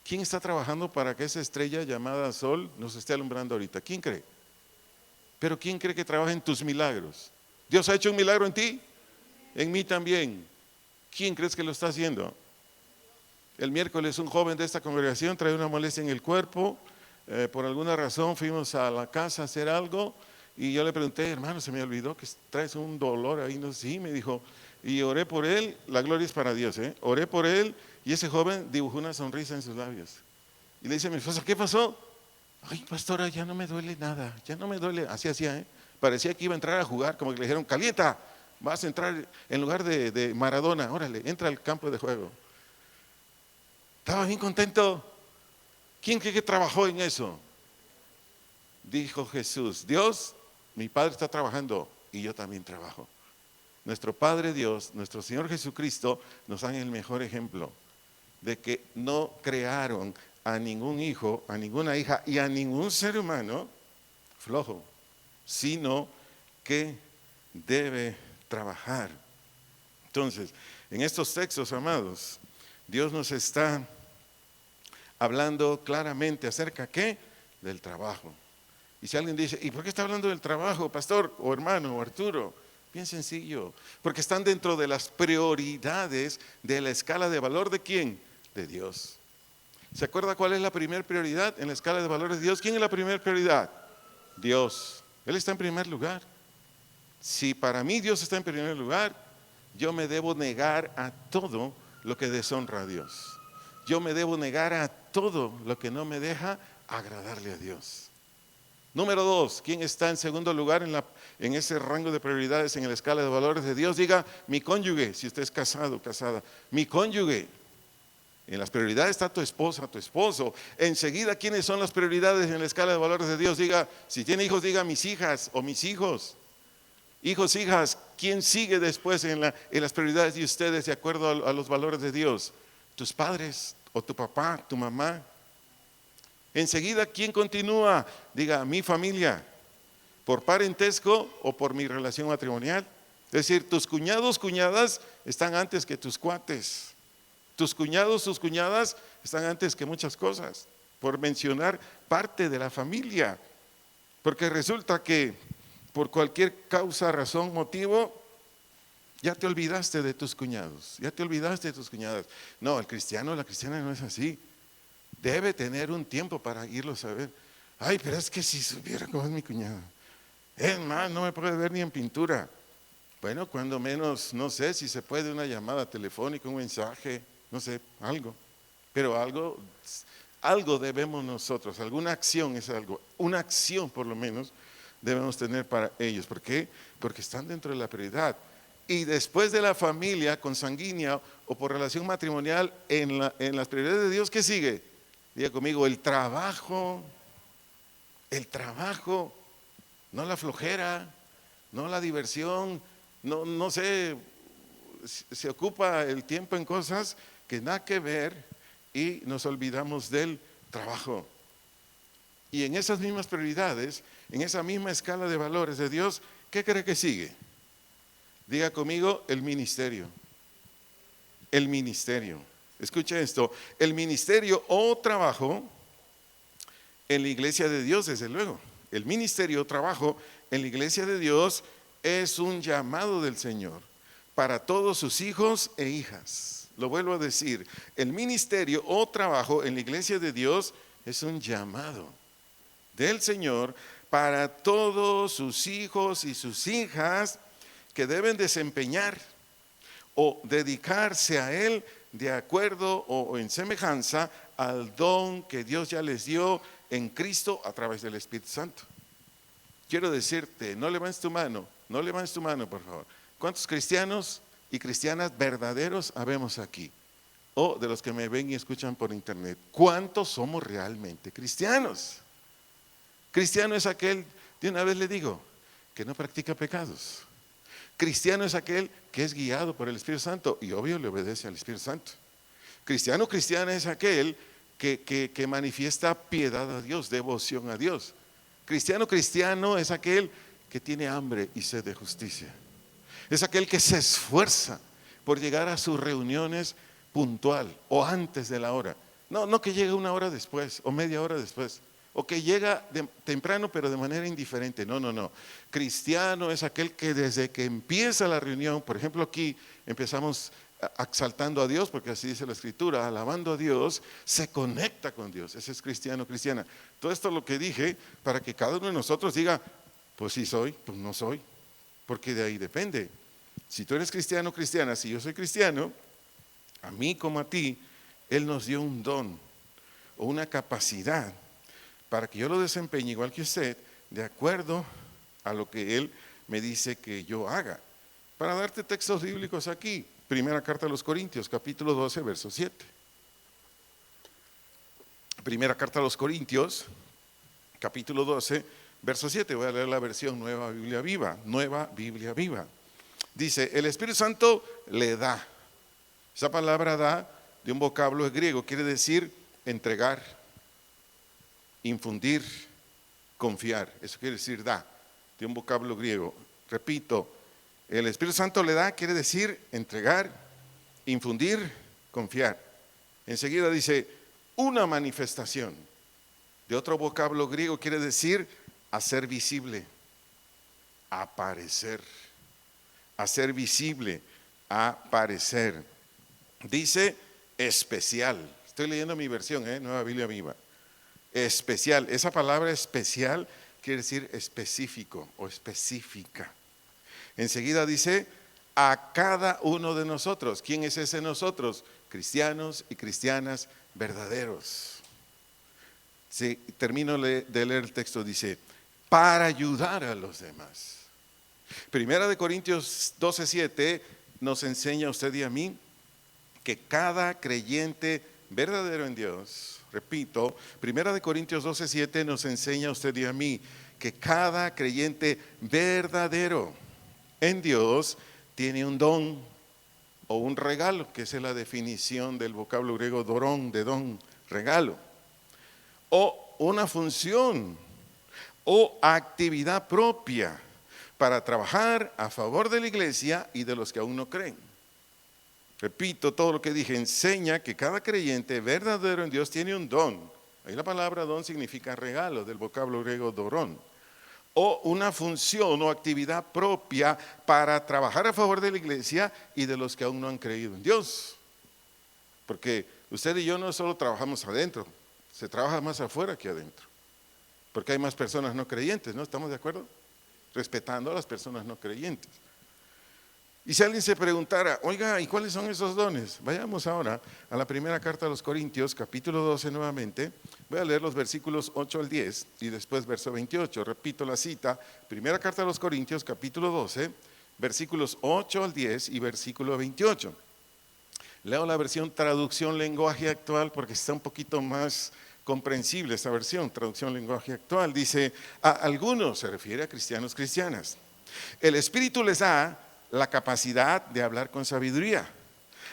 ¿Quién está trabajando para que esa estrella llamada sol nos esté alumbrando ahorita? ¿Quién cree? Pero ¿quién cree que trabaja en tus milagros? ¿Dios ha hecho un milagro en ti? En mí también. ¿Quién crees que lo está haciendo? El miércoles un joven de esta congregación trae una molestia en el cuerpo. Por alguna razón fuimos a la casa a hacer algo. Y yo le pregunté, hermano, se me olvidó que traes un dolor ahí, no sé, sí, me dijo, y oré por él, la gloria es para Dios, oré por él, y ese joven dibujó una sonrisa en sus labios. Y le dice a mi esposa, ¿qué pasó? Ay, pastora, ya no me duele nada, ya no me duele, así hacía, parecía que iba a entrar a jugar, como que le dijeron, calienta, vas a entrar en lugar de Maradona, órale, entra al campo de juego. Estaba bien contento. ¿Quién cree que trabajó en eso? Dijo Jesús, Dios, mi Padre está trabajando y yo también trabajo. Nuestro Padre Dios, nuestro Señor Jesucristo nos dan el mejor ejemplo de que no crearon a ningún hijo, a ninguna hija y a ningún ser humano flojo, sino que debe trabajar. Entonces, en estos textos, amados, Dios nos está hablando claramente acerca ¿qué? Del trabajo. Y si alguien dice, ¿y por qué está hablando del trabajo, pastor, o hermano, o Arturo? Bien sencillo, porque están dentro de las prioridades de la escala de valor ¿de quién? De Dios. ¿Se acuerda cuál es la primera prioridad en la escala de valores de Dios? ¿Quién es la primera prioridad? Dios. Él está en primer lugar. Si para mí Dios está en primer lugar, yo me debo negar a todo lo que deshonra a Dios. Yo me debo negar a todo lo que no me deja agradarle a Dios. Número 2, ¿quién está en segundo lugar en ese rango de prioridades en la escala de valores de Dios? Diga, mi cónyuge, si usted es casado, casada, mi cónyuge. En las prioridades está tu esposa, tu esposo. Enseguida, ¿quiénes son las prioridades en la escala de valores de Dios? Diga, si tiene hijos, diga mis hijas o mis hijos. Hijos, hijas, ¿quién sigue después en las prioridades de ustedes de acuerdo a los valores de Dios? Tus padres o tu papá, tu mamá. Enseguida, ¿quién continúa? Diga, mi familia, por parentesco o por mi relación matrimonial. Es decir, tus cuñados, cuñadas están antes que tus cuates. Tus cuñados, tus cuñadas están antes que muchas cosas, por mencionar parte de la familia. Porque resulta que por cualquier causa, razón, motivo, ya te olvidaste de tus cuñados, ya te olvidaste de tus cuñadas. No, el cristiano, la cristiana no es así. Debe tener un tiempo para irlos a ver. Ay, pero es que si supiera cómo es mi cuñada. Es más, no me puede ver ni en pintura. Bueno, cuando menos, no sé si se puede una llamada telefónica, un mensaje, no sé, algo. Pero algo Algo debemos nosotros, alguna acción es algo, una acción por lo menos debemos tener para ellos. ¿Por qué? Porque están dentro de la prioridad. Y después de la familia consanguínea o por relación matrimonial, en las prioridades de Dios, ¿qué sigue? Diga conmigo, el trabajo, no la flojera, no la diversión, no sé, se ocupa el tiempo en cosas que nada que ver y nos olvidamos del trabajo. Y en esas mismas prioridades, en esa misma escala de valores de Dios, ¿qué cree que sigue? Diga conmigo, el ministerio. El ministerio. Escuche esto, el ministerio o trabajo en la iglesia de Dios, desde luego. El ministerio o trabajo en la iglesia de Dios es un llamado del Señor para todos sus hijos e hijas. Lo vuelvo a decir, el ministerio o trabajo en la iglesia de Dios es un llamado del Señor para todos sus hijos y sus hijas que deben desempeñar o dedicarse a Él de acuerdo o en semejanza al don que Dios ya les dio en Cristo a través del Espíritu Santo. Quiero decirte, no levantes tu mano por favor. ¿Cuántos cristianos y cristianas verdaderos habemos aquí? O de los que me ven y escuchan por internet, ¿cuántos somos realmente cristianos? Cristiano es aquel, de una vez le digo, que no practica pecados. Cristiano es aquel que es guiado por el Espíritu Santo y obvio le obedece al Espíritu Santo. Cristiano, cristiana es aquel que manifiesta piedad a Dios, devoción a Dios. Cristiano, cristiano es aquel que tiene hambre y sed de justicia. Es aquel que se esfuerza por llegar a sus reuniones puntual o antes de la hora. No que llegue una hora después o media hora después. O que llega temprano pero de manera indiferente. No. Cristiano es aquel que desde que empieza la reunión, por ejemplo aquí empezamos exaltando a Dios, porque así dice la Escritura, alabando a Dios, se conecta con Dios. Ese es cristiano, cristiana. Todo esto lo que dije para que cada uno de nosotros diga, pues sí soy, pues no soy, porque de ahí depende. Si tú eres cristiano, cristiana, si yo soy cristiano, a mí como a ti, Él nos dio un don o una capacidad para que yo lo desempeñe igual que usted, de acuerdo a lo que Él me dice que yo haga. Para darte textos bíblicos aquí, primera carta a los Corintios, capítulo 12, verso 7. Primera carta a los Corintios, capítulo 12, verso 7. Voy a leer la versión Nueva Biblia Viva. Dice, el Espíritu Santo le da. Esa palabra da, de un vocablo griego, quiere decir entregar, infundir, confiar. Eso quiere decir da, de un vocablo griego. Repito, el Espíritu Santo le da, quiere decir entregar, infundir, confiar. Enseguida dice, una manifestación, de otro vocablo griego, quiere decir hacer visible, aparecer, hacer visible, aparecer. Dice especial. Estoy leyendo mi versión, Nueva Biblia Viva. Especial, esa palabra especial quiere decir específico o específica. Enseguida dice a cada uno de nosotros. ¿Quién es ese nosotros? Cristianos y cristianas verdaderos. Sí, termino de leer el texto, dice para ayudar a los demás. Primera de Corintios 12:7 nos enseña a usted y a mí que cada creyente verdadero en Dios, repito, Primera de Corintios 12:7 nos enseña a usted y a mí que cada creyente verdadero en Dios tiene un don o un regalo, que es la definición del vocablo griego dorón, de don, regalo, o una función o actividad propia para trabajar a favor de la iglesia y de los que aún no creen. Repito, todo lo que dije enseña que cada creyente verdadero en Dios tiene un don. Ahí la palabra don significa regalo, del vocablo griego dorón. O una función o actividad propia para trabajar a favor de la iglesia y de los que aún no han creído en Dios. Porque usted y yo no solo trabajamos adentro, se trabaja más afuera que adentro. Porque hay más personas no creyentes, ¿no? ¿Estamos de acuerdo? Respetando a las personas no creyentes. Y si alguien se preguntara, oiga, ¿y cuáles son esos dones? Vayamos ahora a la primera carta a los Corintios, capítulo 12 nuevamente. Voy a leer los versículos 8 al 10 y después verso 28. Repito la cita, primera carta a los Corintios, capítulo 12, versículos 8 al 10 y versículo 28. Leo la versión traducción lenguaje actual porque está un poquito más comprensible esta versión, traducción lenguaje actual. Dice, a algunos, se refiere a cristianos, cristianas, el Espíritu les da la capacidad de hablar con sabiduría.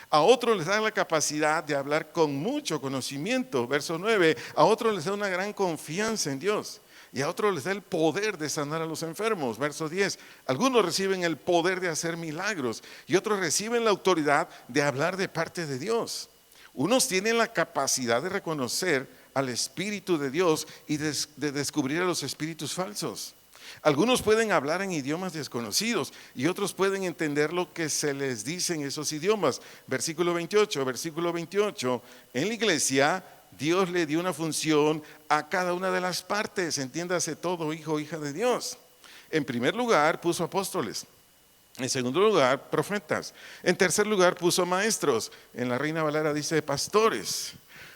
A otros les da la capacidad de hablar con mucho conocimiento. Verso 9, a otros les da una gran confianza en Dios. Y a otros les da el poder de sanar a los enfermos. Verso 10, algunos reciben el poder de hacer milagros y otros reciben la autoridad de hablar de parte de Dios. Unos tienen la capacidad de reconocer al Espíritu de Dios y de descubrir a los espíritus falsos. Algunos pueden hablar en idiomas desconocidos y otros pueden entender lo que se les dice en esos idiomas. Versículo 28, en la iglesia Dios le dio una función a cada una de las partes, entiéndase todo hijo o hija de Dios. En primer lugar puso apóstoles, en segundo lugar profetas, en tercer lugar puso maestros, en la Reina Valera dice pastores.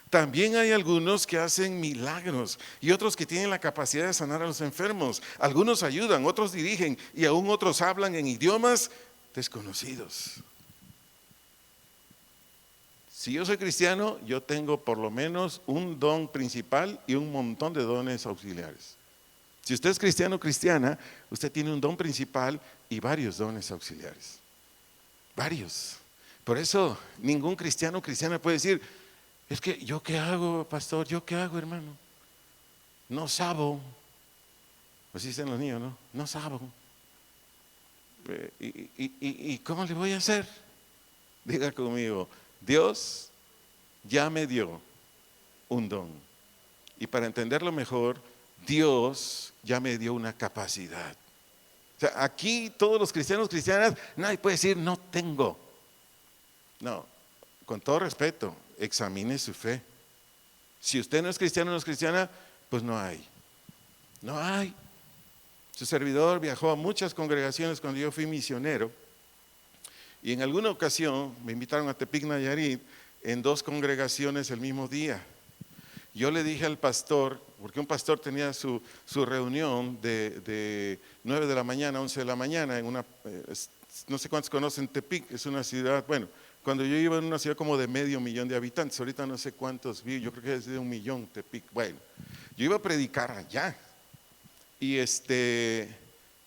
También hay algunos que hacen milagros y otros que tienen la capacidad de sanar a los enfermos. Algunos ayudan, otros dirigen y aún otros hablan en idiomas desconocidos. Si yo soy cristiano, yo tengo por lo menos un don principal y un montón de dones auxiliares. Si usted es cristiano o cristiana, usted tiene un don principal y varios dones auxiliares. Varios. Por eso ningún cristiano o cristiana puede decir, es que yo qué hago, pastor, yo qué hago, hermano. No sabo. Así dicen los niños, ¿no? No sabo. ¿Y cómo le voy a hacer? Diga conmigo, Dios ya me dio un don. Y para entenderlo mejor, Dios ya me dio una capacidad. O sea, aquí todos los cristianos, cristianas, nadie puede decir no tengo. No, con todo respeto, examine su fe. Si usted no es cristiano o no es cristiana, pues no hay. No hay. Su servidor viajó a muchas congregaciones cuando yo fui misionero. Y en alguna ocasión me invitaron a Tepic, Nayarit, en 2 congregaciones el mismo día. Yo le dije al pastor, porque un pastor tenía su reunión de 9 de la mañana a 11 de la mañana en una, no sé cuántos conocen Tepic, es una ciudad, bueno, cuando yo iba en una ciudad como de 500,000 de habitantes, ahorita no sé cuántos vi, yo creo que es de 1,000,000 Tepic. Bueno, yo iba a predicar allá. Y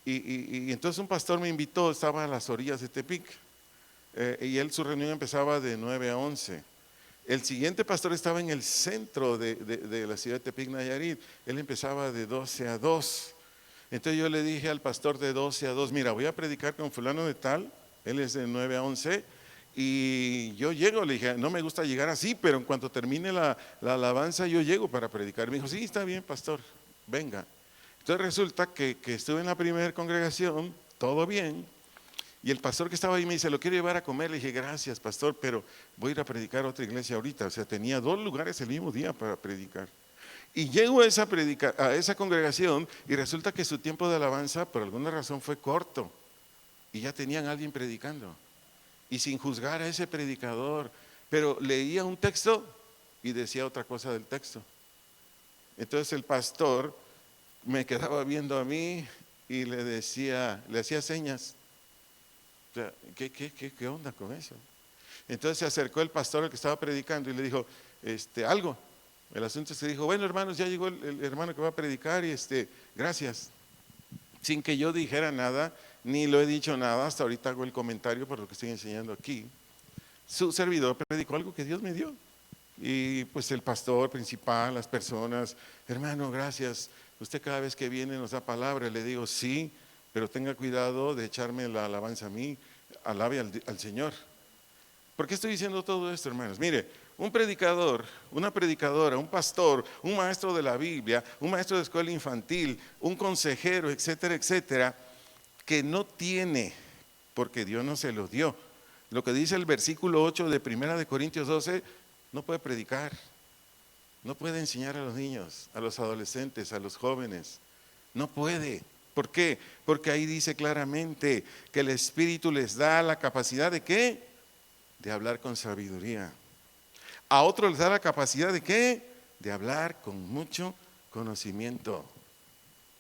entonces un pastor me invitó, estaba a las orillas de Tepic. Y su reunión empezaba de 9 a 11. El siguiente pastor estaba en el centro de la ciudad de Tepic, Nayarit. Él empezaba de 12 a 2. Entonces yo le dije al pastor de 12 a 2, mira, voy a predicar con fulano de tal, él es de 9 a 11, y yo llego, le dije, no me gusta llegar así, pero en cuanto termine la alabanza yo llego para predicar. Me dijo, sí, está bien, pastor, venga. Entonces resulta que estuve en la primera congregación, todo bien. Y el pastor que estaba ahí me dice, lo quiero llevar a comer. Le dije, gracias, pastor, pero voy a ir a predicar a otra iglesia ahorita. O sea, tenía 2 lugares el mismo día para predicar. Y llego a esa congregación y resulta que su tiempo de alabanza por alguna razón fue corto. Y ya tenían a alguien predicando. Y sin juzgar a ese predicador, pero leía un texto y decía otra cosa del texto. Entonces el pastor me quedaba viendo a mí y le hacía señas. O sea, ¿qué onda con eso? Entonces se acercó el pastor al que estaba predicando y le dijo, algo. El asunto se dijo, bueno, hermanos, ya llegó el hermano que va a predicar y gracias. Sin que yo dijera nada, ni lo he dicho nada, hasta ahorita hago el comentario por lo que estoy enseñando aquí. Su servidor predicó algo que Dios me dio. Y pues el pastor principal, las personas, hermano, gracias. Usted cada vez que viene nos da palabra. Le digo, sí, pero tenga cuidado de echarme la alabanza a mí, alabe al Señor. ¿Por qué estoy diciendo todo esto, hermanos? Mire, un predicador, una predicadora, un pastor, un maestro de la Biblia, un maestro de escuela infantil, un consejero, etcétera, etcétera, que no tiene, porque Dios no se lo dio. Lo que dice el versículo 8 de 1 Corintios 12, no puede predicar, no puede enseñar a los niños, a los adolescentes, a los jóvenes, no puede. ¿Por qué? Porque ahí dice claramente que el Espíritu les da la capacidad ¿de qué? De hablar con sabiduría. A otros les da la capacidad ¿de qué? De hablar con mucho conocimiento.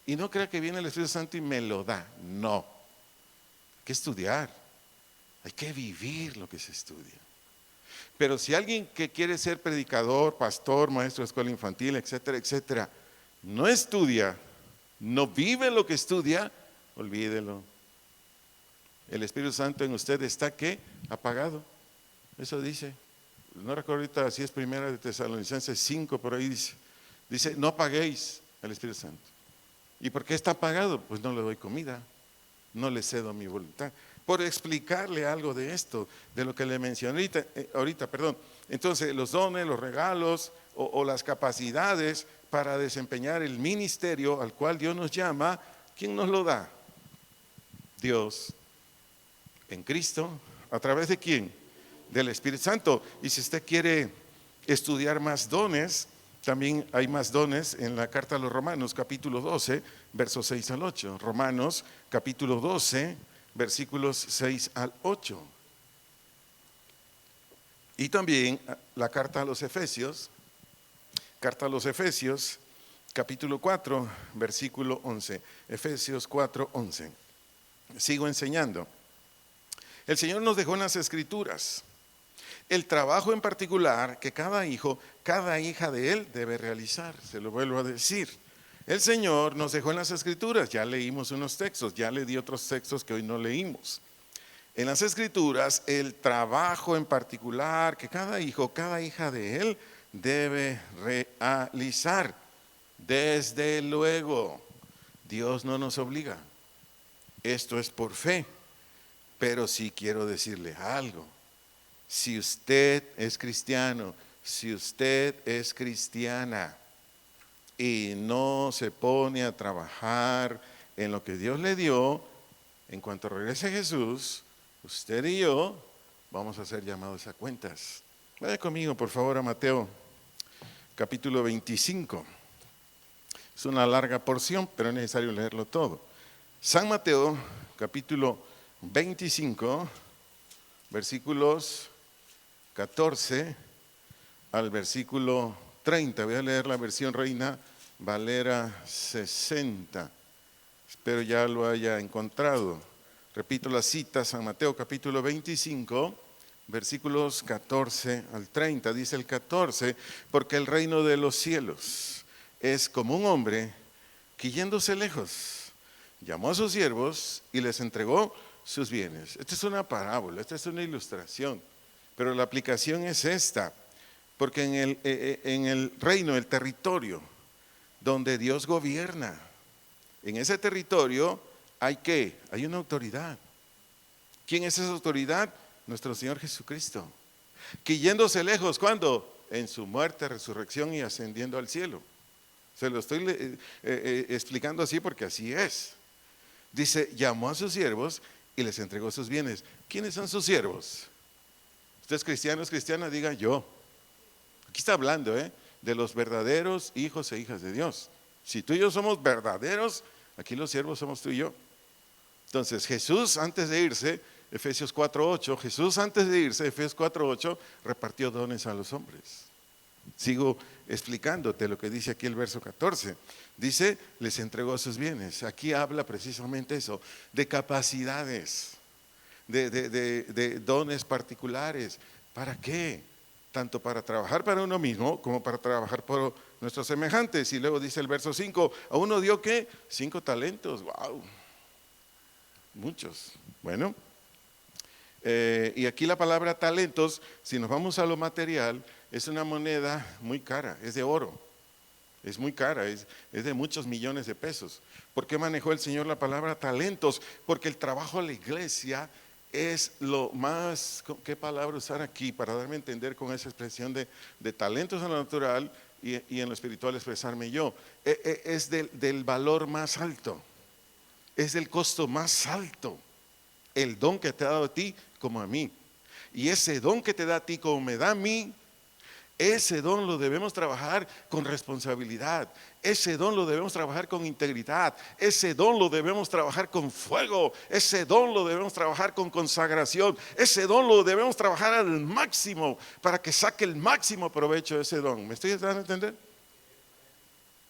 Y no crea que viene el Espíritu Santo y me lo da. No. Hay que estudiar. Hay que vivir lo que se estudia. Pero si alguien que quiere ser predicador, pastor, maestro de escuela infantil, etcétera, etcétera, no estudia, no vive lo que estudia, olvídelo. El Espíritu Santo en usted está ¿qué? Apagado. Eso dice. No recuerdo ahorita si es primera de Tesalonicenses 5, por ahí dice. Dice, no apaguéis al Espíritu Santo. ¿Y por qué está apagado? Pues no le doy comida, no le cedo mi voluntad. Por explicarle algo de esto, de lo que le mencioné ahorita. Entonces, los dones, los regalos o las capacidades para desempeñar el ministerio al cual Dios nos llama, ¿quién nos lo da? Dios, en Cristo, ¿a través de quién? Del Espíritu Santo. Y si usted quiere estudiar más dones, también hay más dones en la carta a los Romanos, capítulo 12, versos 6 al 8. Romanos, capítulo 12, versículos 6 al 8. Y también la carta a los Efesios, capítulo 4, versículo 11. Efesios 4, 11. Sigo enseñando. El Señor nos dejó en las Escrituras el trabajo en particular que cada hijo, cada hija de Él debe realizar. Se lo vuelvo a decir. El Señor nos dejó en las Escrituras, ya leímos unos textos, ya le di otros textos que hoy no leímos. En las Escrituras, el trabajo en particular que cada hijo, cada hija de Él debe realizar. Desde luego, Dios no nos obliga. Esto es por fe, pero sí quiero decirle algo. Si usted es cristiano, si usted es cristiana y no se pone a trabajar en lo que Dios le dio, en cuanto regrese Jesús, usted y yo vamos a ser llamados a cuentas. Vaya conmigo, por favor, a Mateo, capítulo 25. Es una larga porción, pero es necesario leerlo todo. San Mateo, capítulo 25, versículos 14 al versículo 30. Voy a leer la versión Reina Valera 60. Espero ya lo haya encontrado. Repito la cita, San Mateo capítulo 25, versículos 14 al 30. Dice el 14, porque el reino de los cielos es como un hombre que yéndose lejos, llamó a sus siervos y les entregó sus bienes. Esta es una parábola, esta es una ilustración. Pero la aplicación es esta, porque en el reino, el territorio donde Dios gobierna, en ese territorio hay ¿qué? Hay una autoridad. ¿Quién es esa autoridad? Nuestro Señor Jesucristo. Que yéndose lejos, ¿cuándo? En su muerte, resurrección y ascendiendo al cielo. Se lo estoy explicando así porque así es. Dice, llamó a sus siervos y les entregó sus bienes. ¿Quiénes son sus siervos? Usted es cristiano, es cristiana, diga yo. Aquí está hablando de los verdaderos hijos e hijas de Dios. Si tú y yo somos verdaderos, aquí los siervos somos tú y yo. Entonces Jesús antes de irse, Efesios 4:8, Jesús antes de irse, Efesios 4:8, repartió dones a los hombres. Sigo explicándote lo que dice aquí el verso 14. Dice, les entregó sus bienes. Aquí habla precisamente eso, de capacidades, de dones particulares. ¿Para qué? Tanto para trabajar para uno mismo como para trabajar por nuestros semejantes. Y luego dice el verso 5, a uno dio ¿qué? 5 talentos. ¡Wow! Muchos. Bueno, y aquí la palabra talentos, si nos vamos a lo material, es una moneda muy cara, es de oro. Es muy cara, es de muchos millones de pesos. ¿Por qué manejó el Señor la palabra talentos? Porque el trabajo a la iglesia es lo más, ¿qué palabra usar aquí para darme a entender con esa expresión de talentos en lo natural y en lo espiritual expresarme yo? Es del valor más alto, es del costo más alto, el don que te ha dado a ti como a mí. Y ese don que te da a ti como me da a mí, Ese don lo debemos trabajar con responsabilidad. Ese don lo debemos trabajar con integridad. Ese don lo debemos trabajar con fuego. Ese don lo debemos trabajar con consagración. Ese don lo debemos trabajar al máximo para que saque el máximo provecho de ese don. ¿Me estoy dando a entender?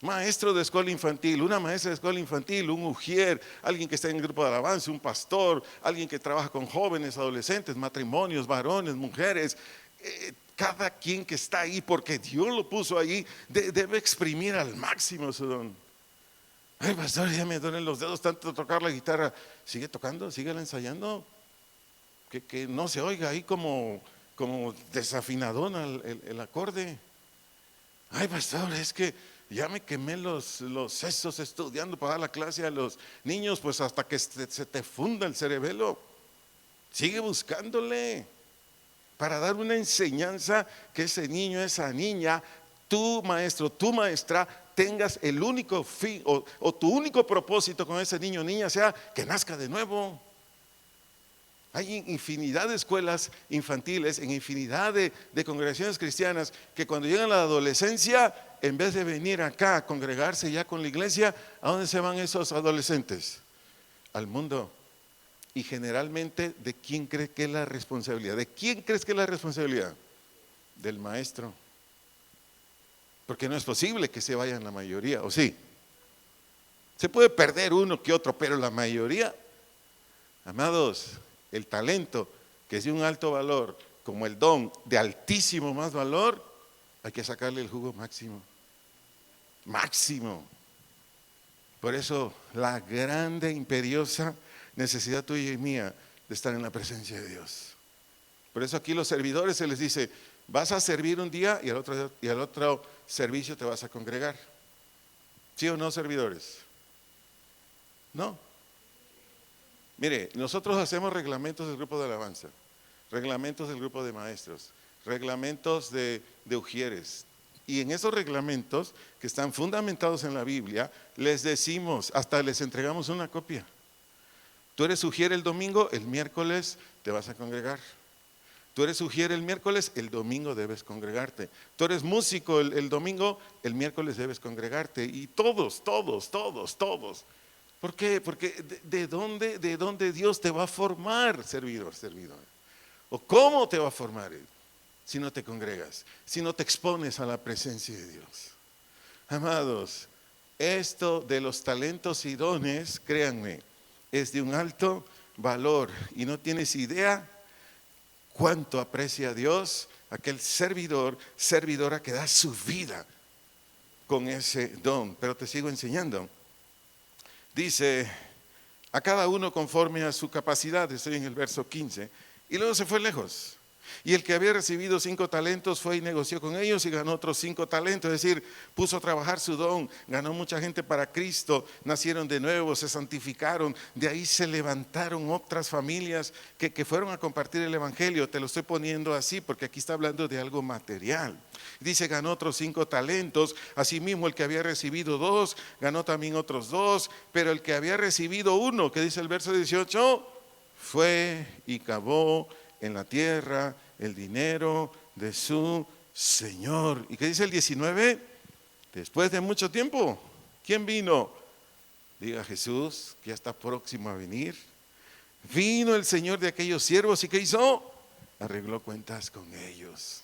Maestro de escuela infantil, una maestra de escuela infantil, un ujier, alguien que está en el grupo de alabanza, un pastor, alguien que trabaja con jóvenes, adolescentes, matrimonios, varones, mujeres. Cada quien que está ahí, porque Dios lo puso ahí, debe exprimir al máximo su don. Ay, pastor, ya me duelen los dedos tanto de tocar la guitarra. Sigue tocando, sigue ensayando, que no se oiga ahí como desafinadón el acorde. Ay, pastor, es que ya me quemé los sesos estudiando para dar la clase a los niños, pues hasta que se te funda el cerebelo. Sigue buscándole para dar una enseñanza que ese niño, esa niña, tu maestro, tu maestra, tengas el único fin o tu único propósito con ese niño o niña sea que nazca de nuevo. Hay infinidad de escuelas infantiles, en infinidad de congregaciones cristianas que cuando llegan a la adolescencia, en vez de venir acá a congregarse ya con la iglesia, ¿a dónde se van esos adolescentes? Al mundo. Y generalmente, ¿de quién cree que es la responsabilidad? ¿De quién crees que es la responsabilidad? Del maestro. Porque no es posible que se vayan la mayoría, ¿o sí? Se puede perder uno que otro, pero la mayoría, amados, el talento que es de un alto valor, como el don de altísimo más valor, hay que sacarle el jugo máximo. Máximo. Por eso la grande, imperiosa necesidad tuya y mía de estar en la presencia de Dios. Por eso aquí los servidores se les dice, vas a servir un día y al otro servicio te vas a congregar. ¿Sí o no, servidores? No. Mire, nosotros hacemos reglamentos del grupo de alabanza, reglamentos del grupo de maestros, reglamentos de ujieres. Y en esos reglamentos que están fundamentados en la Biblia, les decimos, hasta les entregamos una copia. Tú eres ujier el domingo, el miércoles te vas a congregar. Tú eres ujier el miércoles, el domingo debes congregarte. Tú eres músico el domingo, el miércoles debes congregarte. Y todos. ¿Por qué? Porque ¿de dónde Dios te va a formar, servidor? ¿O cómo te va a formar Él? Si no te congregas, si no te expones a la presencia de Dios. Amados, esto de los talentos y dones, créanme, es de un alto valor y no tienes idea cuánto aprecia a Dios aquel servidora que da su vida con ese don. Pero te sigo enseñando. Dice, a cada uno conforme a su capacidad, estoy en el verso 15, y luego se fue lejos. Y el que había recibido 5 talentos fue y negoció con ellos y ganó otros 5 talentos, es decir, puso a trabajar su don, ganó mucha gente para Cristo, nacieron de nuevo, se santificaron, de ahí se levantaron otras familias que fueron a compartir el evangelio. Te lo estoy poniendo así porque aquí está hablando de algo material. Dice, ganó otros 5 talentos, asimismo el que había recibido 2, ganó también otros 2, pero el que había recibido 1, que dice el verso 18, fue y cavó en la tierra el dinero de su Señor. ¿Y qué dice el 19? Después de mucho tiempo, ¿quién vino? Diga Jesús, que ya está próximo a venir. Vino el Señor de aquellos siervos y ¿qué hizo? Arregló cuentas con ellos.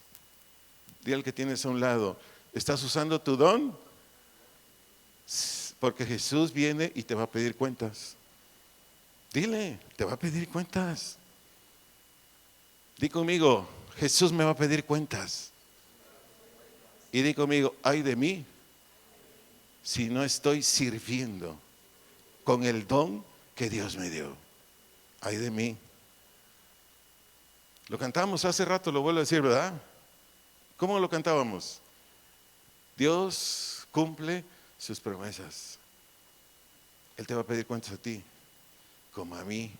Dile al que tienes a un lado, ¿estás usando tu don? Porque Jesús viene y te va a pedir cuentas. Dile, te va a pedir cuentas. Di conmigo, Jesús me va a pedir cuentas. Y di conmigo, ay de mí si no estoy sirviendo con el don que Dios me dio. Ay de mí. Lo cantamos hace rato, lo vuelvo a decir, ¿verdad? ¿Cómo lo cantábamos? Dios cumple sus promesas. Él te va a pedir cuentas a ti, como a mí.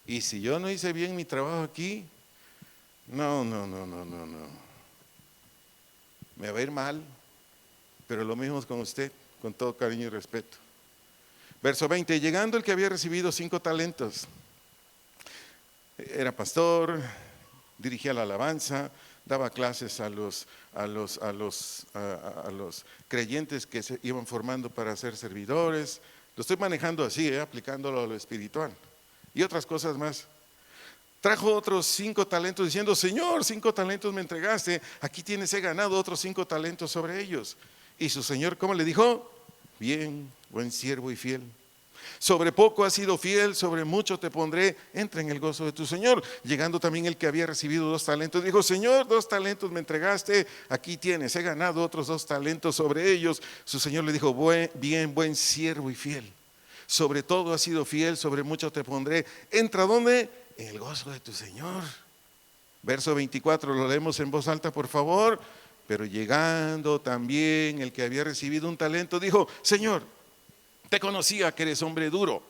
Y si yo no hice bien mi trabajo aquí, no. Me va a ir mal, pero lo mismo es con usted, con todo cariño y respeto. Verso 20, llegando el que había recibido 5 talentos. Era pastor, dirigía la alabanza, daba clases a los creyentes que se iban formando para ser servidores. Lo estoy manejando así, aplicándolo a lo espiritual y otras cosas más. Trajo otros 5 talentos diciendo: Señor, 5 talentos me entregaste, aquí tienes, he ganado otros 5 talentos sobre ellos. Y su señor, ¿cómo le dijo? Bien, buen siervo y fiel. Sobre poco has sido fiel, sobre mucho te pondré, entra en el gozo de tu Señor. Llegando también el que había recibido 2 talentos, dijo: Señor, 2 talentos me entregaste, aquí tienes, he ganado otros 2 talentos sobre ellos. Su Señor le dijo: bien, buen siervo y fiel. Sobre todo has sido fiel, sobre mucho te pondré, entra ¿dónde? En el gozo de tu Señor. Verso 24, lo leemos en voz alta, por favor. Pero llegando también el que había recibido 1 talento, dijo: Señor, te conocía que eres hombre duro,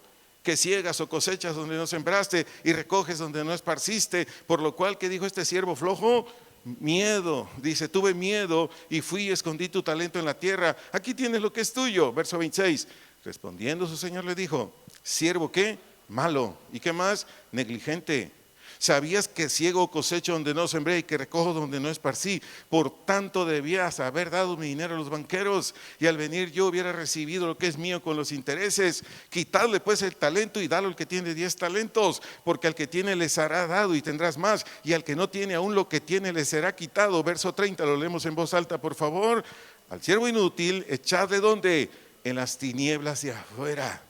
que ciegas o cosechas donde no sembraste y recoges donde no esparciste, por lo cual, ¿qué dijo este siervo flojo? Miedo, dice, tuve miedo y fui y escondí tu talento en la tierra, aquí tienes lo que es tuyo. Verso 26, respondiendo su señor le dijo: siervo, ¿qué? Malo. ¿Y qué más? Negligente. Sabías que ciego cosecho donde no sembré y que recojo donde no esparcí, por tanto debías haber dado mi dinero a los banqueros, y al venir yo hubiera recibido lo que es mío con los intereses. Quitadle pues el talento y dalo al que tiene 10 talentos, porque al que tiene le será dado y tendrás más, y al que no tiene aún lo que tiene le será quitado. Verso 30, lo leemos en voz alta, por favor. Al siervo inútil echadle ¿dónde? En las tinieblas de afuera,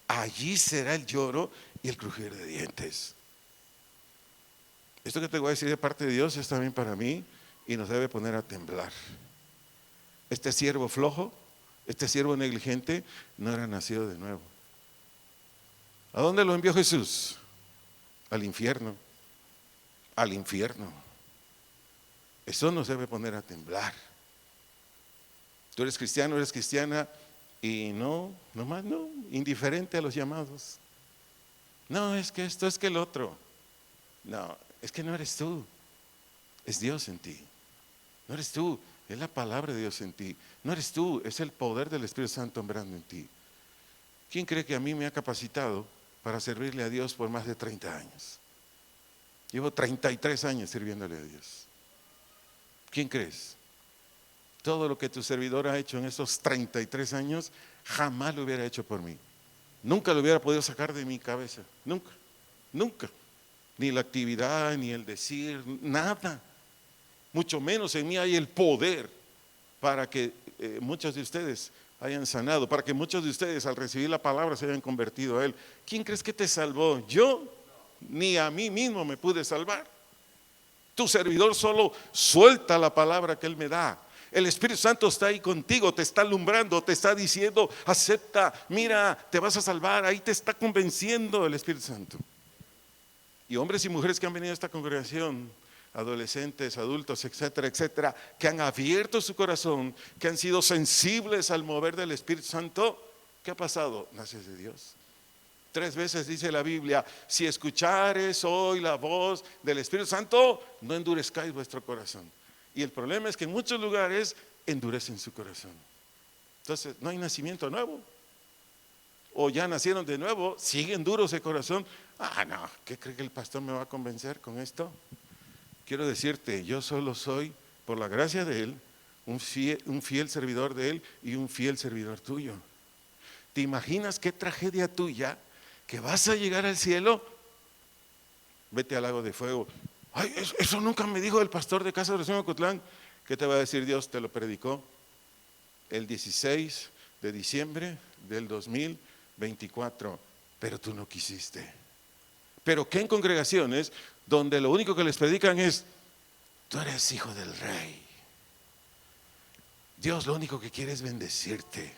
allí será el lloro y el crujir de dientes. Esto que te voy a decir de parte de Dios es también para mí y nos debe poner a temblar. Este siervo flojo, este siervo negligente, no era nacido de nuevo. ¿A dónde lo envió Jesús? Al infierno. Al infierno. Eso nos debe poner a temblar. Tú eres cristiano, eres cristiana y nomás no, indiferente a los llamados. No, es que esto, es que el otro. No, es que no eres tú, es Dios en ti. No eres tú, es la palabra de Dios en ti. No eres tú, es el poder del Espíritu Santo obrando en ti. ¿Quién cree que a mí me ha capacitado para servirle a Dios por más de 30 años? Llevo 33 años sirviéndole a Dios. ¿Quién crees? Todo lo que tu servidor ha hecho en esos 33 años, jamás lo hubiera hecho por mí. Nunca lo hubiera podido sacar de mi cabeza, nunca, nunca. Ni la actividad, ni el decir, nada. Mucho menos en mí hay el poder para que muchos de ustedes hayan sanado, para que muchos de ustedes al recibir la palabra se hayan convertido a Él. ¿Quién crees que te salvó? Yo, ni a mí mismo me pude salvar. Tu servidor solo suelta la palabra que Él me da. El Espíritu Santo está ahí contigo, te está alumbrando, te está diciendo: acepta, mira, te vas a salvar. Ahí te está convenciendo el Espíritu Santo. Y hombres y mujeres que han venido a esta congregación, adolescentes, adultos, etcétera, etcétera, que han abierto su corazón, que han sido sensibles al mover del Espíritu Santo, ¿qué ha pasado? Naces de Dios. 3 veces dice la Biblia: si escuchares hoy la voz del Espíritu Santo, no endurezcáis vuestro corazón. Y el problema es que en muchos lugares endurecen su corazón. Entonces no hay nacimiento nuevo. O ya nacieron de nuevo, siguen duros de corazón. No, ¿qué cree que el pastor me va a convencer con esto? Quiero decirte, yo solo soy, por la gracia de Él, un fiel servidor de Él y un fiel servidor tuyo. ¿Te imaginas qué tragedia tuya que vas a llegar al cielo? Vete al lago de fuego. Ay, eso nunca me dijo el pastor de Casa de Oración de Ocotlán. ¿Qué te va a decir Dios? Te lo predicó el 16 de diciembre del 2024, pero tú no quisiste. Pero ¿qué en congregaciones donde lo único que les predican es: tú eres hijo del rey? Dios lo único que quiere es bendecirte.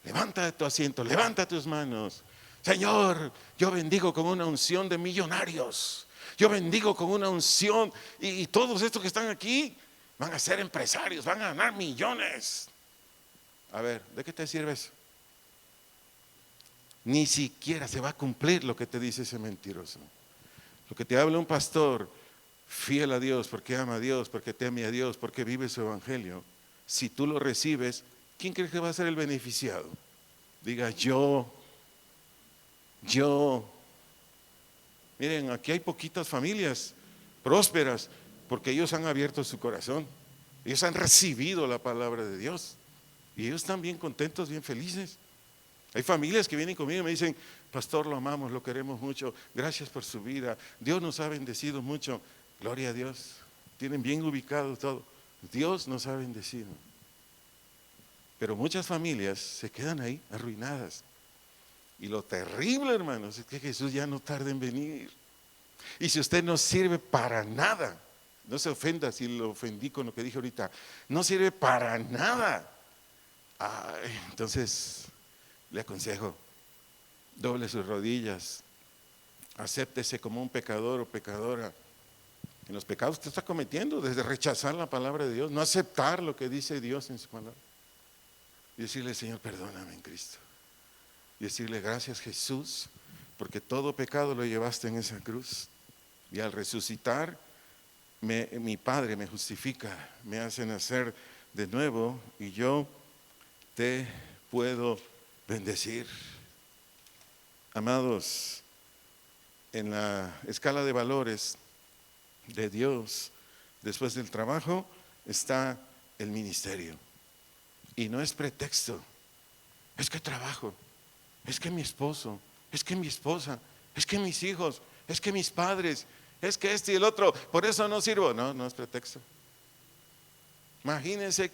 Levanta de tu asiento, levanta tus manos. Señor, yo bendigo con una unción de millonarios. Yo bendigo con una unción y todos estos que están aquí van a ser empresarios, van a ganar millones. A ver, ¿de qué te sirve eso? Ni siquiera se va a cumplir lo que te dice ese mentiroso. Lo que te habla un pastor fiel a Dios, porque ama a Dios, porque teme a Dios, porque vive su evangelio. Si tú lo recibes, ¿quién crees que va a ser el beneficiado? Diga yo. Miren, aquí hay poquitas familias prósperas, porque ellos han abierto su corazón, ellos han recibido la palabra de Dios y ellos están bien contentos, bien felices. Hay familias que vienen conmigo y me dicen: pastor, lo amamos, lo queremos mucho, gracias por su vida, Dios nos ha bendecido mucho. Gloria a Dios, tienen bien ubicado todo, Dios nos ha bendecido. Pero muchas familias se quedan ahí arruinadas. Y lo terrible, hermanos, es que Jesús ya no tarda en venir. Y si usted no sirve para nada, no se ofenda si lo ofendí con lo que dije ahorita, no sirve para nada, entonces le aconsejo: doble sus rodillas, acéptese como un pecador o pecadora en los pecados que usted está cometiendo, desde rechazar la palabra de Dios, no aceptar lo que dice Dios en su palabra, y decirle: Señor, perdóname en Cristo, y decirle: gracias, Jesús, porque todo pecado lo llevaste en esa cruz, y al resucitar mi Padre me justifica, me hace nacer de nuevo, y yo te puedo bendecir. Amados, en la escala de valores de Dios, después del trabajo está el ministerio. Y no es pretexto: es que trabajo, es que mi esposo, es que mi esposa, es que mis hijos, es que mis padres, es que este y el otro, por eso no sirvo. No, no es pretexto. Imagínense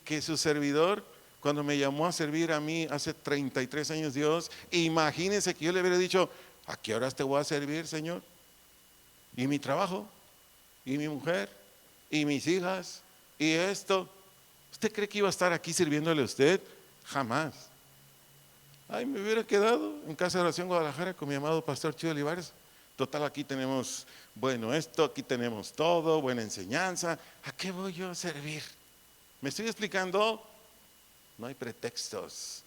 que su servidor, cuando me llamó a servir a mí hace 33 años Dios, imagínense que yo le hubiera dicho: ¿a qué horas te voy a servir, Señor? Y mi trabajo, y mi mujer, y mis hijas, y esto. ¿Usted cree que iba a estar aquí sirviéndole a usted? Jamás. Ay, me hubiera quedado en Casa de Oración Guadalajara con mi amado pastor Chido Olivares. Total, aquí tenemos esto, aquí tenemos todo, buena enseñanza. ¿A qué voy yo a servir? ¿Me estoy explicando? No hay pretextos,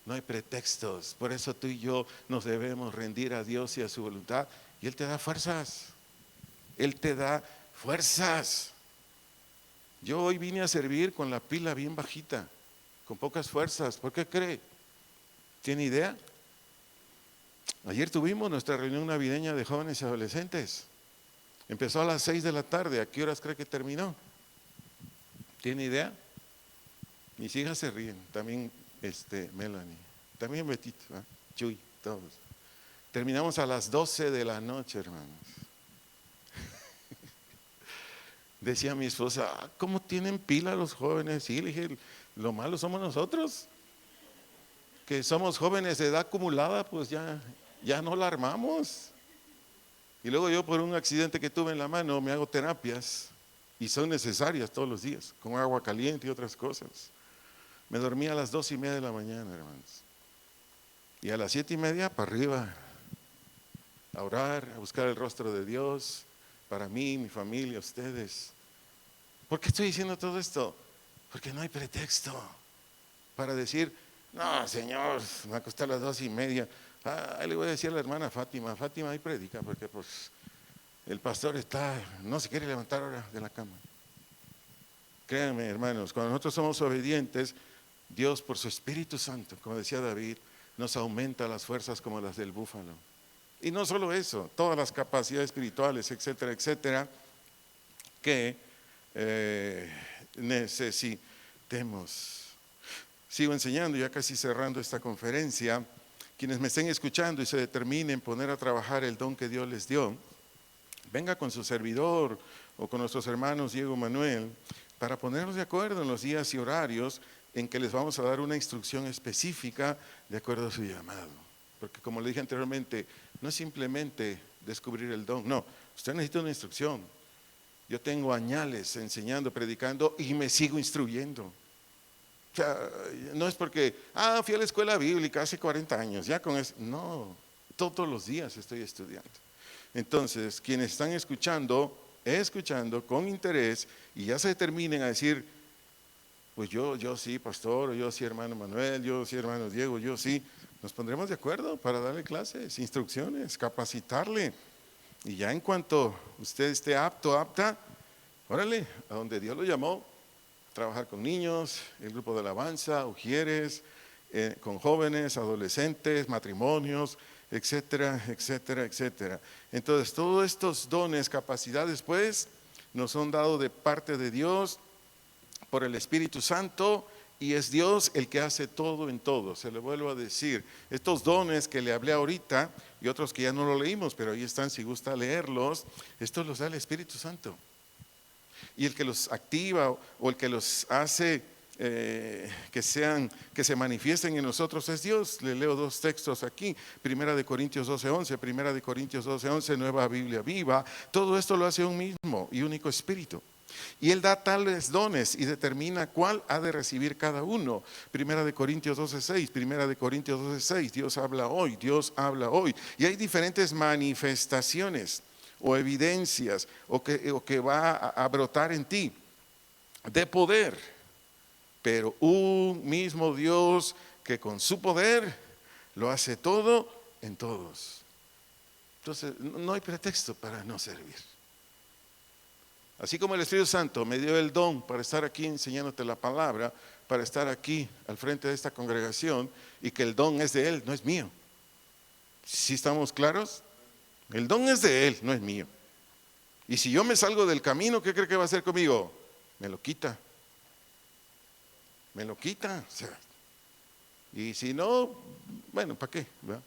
no hay pretextos. Por eso tú y yo nos debemos rendir a Dios y a su voluntad, y Él te da fuerzas. Él te da fuerzas. Yo hoy vine a servir con la pila bien bajita, con pocas fuerzas. ¿Por qué cree? ¿Tiene idea? Ayer tuvimos nuestra reunión navideña de jóvenes y adolescentes. Empezó a las 6 de la tarde. ¿A qué horas cree que terminó? ¿Tiene idea? Mis hijas se ríen, también Melanie, también Betito, Chuy, todos. Terminamos a las 12 de la noche, hermanos. Decía mi esposa: ¿cómo tienen pila los jóvenes? Sí, le dije: lo malo somos nosotros, que somos jóvenes de edad acumulada, pues ya no la armamos. Y luego yo, por un accidente que tuve en la mano, me hago terapias, y son necesarias todos los días, con agua caliente y otras cosas. Me dormí a las 2:30 de la mañana, hermanos, y a las 7:30 para arriba, a orar, a buscar el rostro de Dios, para mí, mi familia, ustedes. ¿Por qué estoy diciendo todo esto? Porque no hay pretexto para decir: no, Señor, me acosté a las 2:30. Ahí le voy a decir a la hermana Fátima: Fátima, ahí predica, porque pues el pastor no se quiere levantar ahora de la cama. Créanme, hermanos, cuando nosotros somos obedientes, Dios, por su Espíritu Santo, como decía David, nos aumenta las fuerzas como las del búfalo. Y no solo eso, todas las capacidades espirituales, etcétera, etcétera, que necesitemos. Sigo enseñando, ya casi cerrando esta conferencia. Quienes me estén escuchando y se determinen poner a trabajar el don que Dios les dio, venga con su servidor o con nuestros hermanos Diego Manuel, para ponernos de acuerdo en los días y horarios en que les vamos a dar una instrucción específica de acuerdo a su llamado. Porque, como le dije anteriormente, no es simplemente descubrir el don, no, usted necesita una instrucción. Yo tengo añales enseñando, predicando, y me sigo instruyendo. O sea, no es porque, fui a la escuela bíblica hace 40 años, ya con eso. No, todos los días estoy estudiando. Entonces, quienes están escuchando con interés, y ya se determinen a decir: pues yo sí, pastor, o yo sí, hermano Manuel, yo sí, hermano Diego, yo sí. Nos pondremos de acuerdo para darle clases, instrucciones, capacitarle. Y ya en cuanto usted esté apta, órale, a donde Dios lo llamó, trabajar con niños, el grupo de alabanza, ujieres, con jóvenes, adolescentes, matrimonios, etcétera, etcétera, etcétera. Entonces, todos estos dones, capacidades, pues, nos son dados de parte de Dios por el Espíritu Santo, y es Dios el que hace todo en todo. Se le vuelvo a decir, estos dones que le hablé ahorita y otros que ya no lo leímos, pero ahí están si gusta leerlos, estos los da el Espíritu Santo. Y el que los activa o el que los hace que se manifiesten en nosotros es Dios. Le leo dos textos aquí, Primera de Corintios 12:11, Primera de Corintios 12:11, Nueva Biblia Viva. Todo esto lo hace un mismo y único Espíritu. Y Él da tales dones y determina cuál ha de recibir cada uno. Primera de Corintios 12:6, Primera de Corintios 12:6, Dios habla hoy, Dios habla hoy. Y hay diferentes manifestaciones o evidencias o que va a brotar en ti de poder, pero un mismo Dios que con su poder lo hace todo en todos. Entonces no hay pretexto para no servir. Así como el Espíritu Santo me dio el don para estar aquí enseñándote la palabra, para estar aquí al frente de esta congregación, y que el don es de Él, no es mío. ¿Sí estamos claros? El don es de Él, no es mío. Y si yo me salgo del camino, ¿qué cree que va a hacer conmigo? Me lo quita. Me lo quita. O sea, y si no, bueno, ¿para qué? ¿Verdad?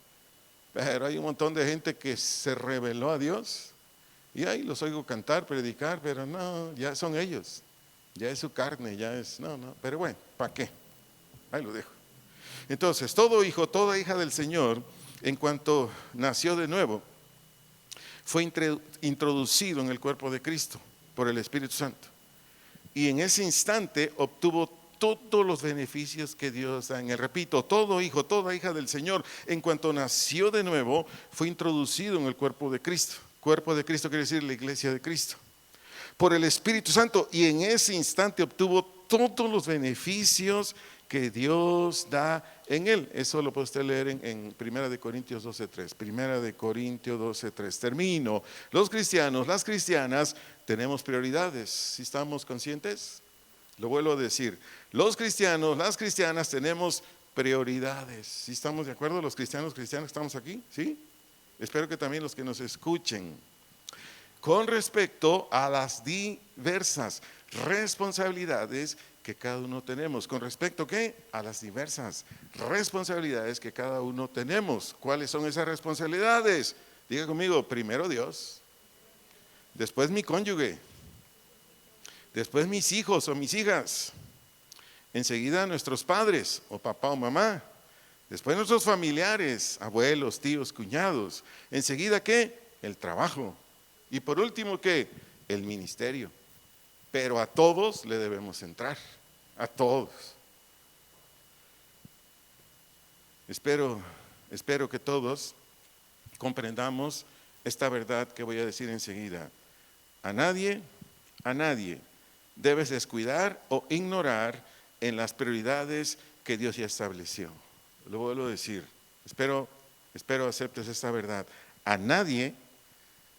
Pero hay un montón de gente que se rebeló a Dios. Y ahí los oigo cantar, predicar, pero no, ya son ellos, ya es su carne, ya es, no, pero bueno, ¿para qué? Ahí lo dejo. Entonces, todo hijo, toda hija del Señor, en cuanto nació de nuevo, fue introducido en el cuerpo de Cristo por el Espíritu Santo. Y en ese instante obtuvo todos los beneficios que Dios da en él. Repito, todo hijo, toda hija del Señor, en cuanto nació de nuevo, fue introducido en el cuerpo de Cristo. Cuerpo de Cristo quiere decir la iglesia de Cristo, por el Espíritu Santo, y en ese instante obtuvo todos los beneficios que Dios da en él. Eso lo puede usted leer en Primera de Corintios 12:3. Primera de Corintios 12:3. Termino. Los cristianos, las cristianas, tenemos prioridades. ¿Sí estamos conscientes? Lo vuelvo a decir. Los cristianos, las cristianas, tenemos prioridades. ¿Sí estamos de acuerdo? Los cristianos estamos aquí, ¿sí? Espero que también los que nos escuchen. Con respecto a las diversas responsabilidades que cada uno tenemos. ¿Con respecto a qué? A las diversas responsabilidades que cada uno tenemos. ¿Cuáles son esas responsabilidades? Diga conmigo, primero Dios, después mi cónyuge, después mis hijos o mis hijas, enseguida nuestros padres o papá o mamá, después nuestros familiares, abuelos, tíos, cuñados. Enseguida, ¿qué? El trabajo. Y por último, ¿qué? El ministerio. Pero a todos le debemos entrar. A todos. Espero que todos comprendamos esta verdad que voy a decir enseguida. A nadie debes descuidar o ignorar en las prioridades que Dios ya estableció. Lo vuelvo a decir, espero aceptes esta verdad. A nadie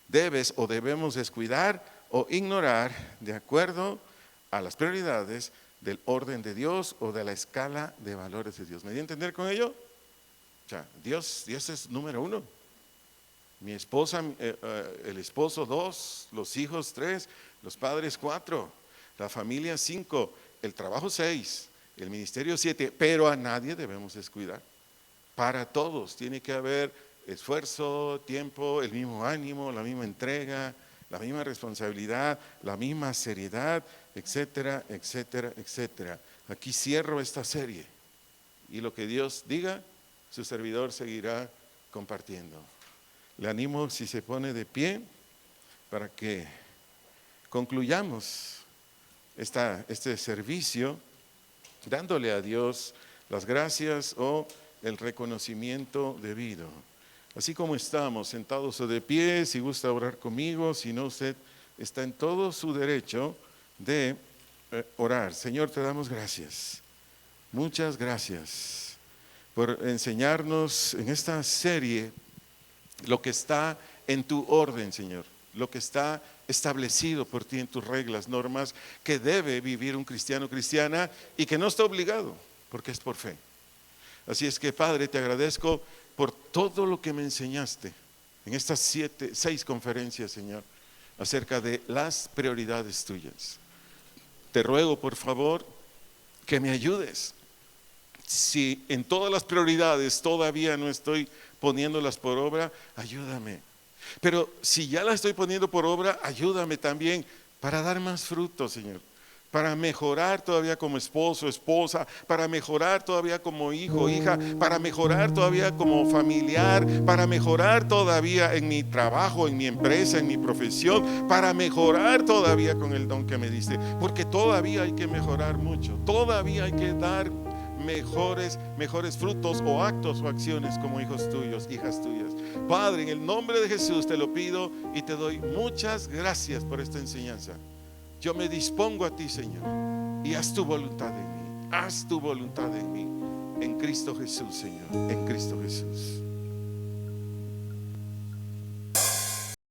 debes o debemos descuidar o ignorar de acuerdo a las prioridades del orden de Dios o de la escala de valores de Dios. ¿Me dio a entender con ello? O sea, Dios es número uno. Mi esposa, el esposo 2, los hijos 3, los padres 4, la familia 5, el trabajo 6. El ministerio 7, pero a nadie debemos descuidar. Para todos tiene que haber esfuerzo, tiempo, el mismo ánimo, la misma entrega, la misma responsabilidad, la misma seriedad, etcétera, etcétera, etcétera. Aquí cierro esta serie y lo que Dios diga, su servidor seguirá compartiendo. Le animo si se pone de pie para que concluyamos este servicio dándole a Dios las gracias o el reconocimiento debido. Así como estamos sentados o de pie, si gusta orar conmigo, si no, usted está en todo su derecho de orar. Señor, te damos gracias. Muchas gracias por enseñarnos en esta serie lo que está en tu orden, Señor. Lo que está establecido por ti en tus reglas, normas, que debe vivir un cristiano o cristiana y que no está obligado, porque es por fe. Así es que, Padre, te agradezco por todo lo que me enseñaste en estas 6 conferencias, Señor. acerca de las prioridades tuyas. Te ruego, por favor, que me ayudes. Si en todas las prioridades todavía no estoy poniéndolas por obra, ayúdame. Pero si ya las estoy poniendo por obra, ayúdame también para dar más fruto, Señor. Para mejorar todavía como esposo, esposa, para mejorar todavía como hijo, hija, para mejorar todavía como familiar, para mejorar todavía en mi trabajo, en mi empresa, en mi profesión, para mejorar todavía con el don que me diste, porque todavía hay que mejorar mucho, todavía hay que dar mejores frutos o actos o acciones como hijos tuyos, hijas tuyas. Padre, en el nombre de Jesús te lo pido y te doy muchas gracias por esta enseñanza. Yo me dispongo a ti, Señor, y haz tu voluntad en mí, haz tu voluntad en mí, en Cristo Jesús, Señor, en Cristo Jesús.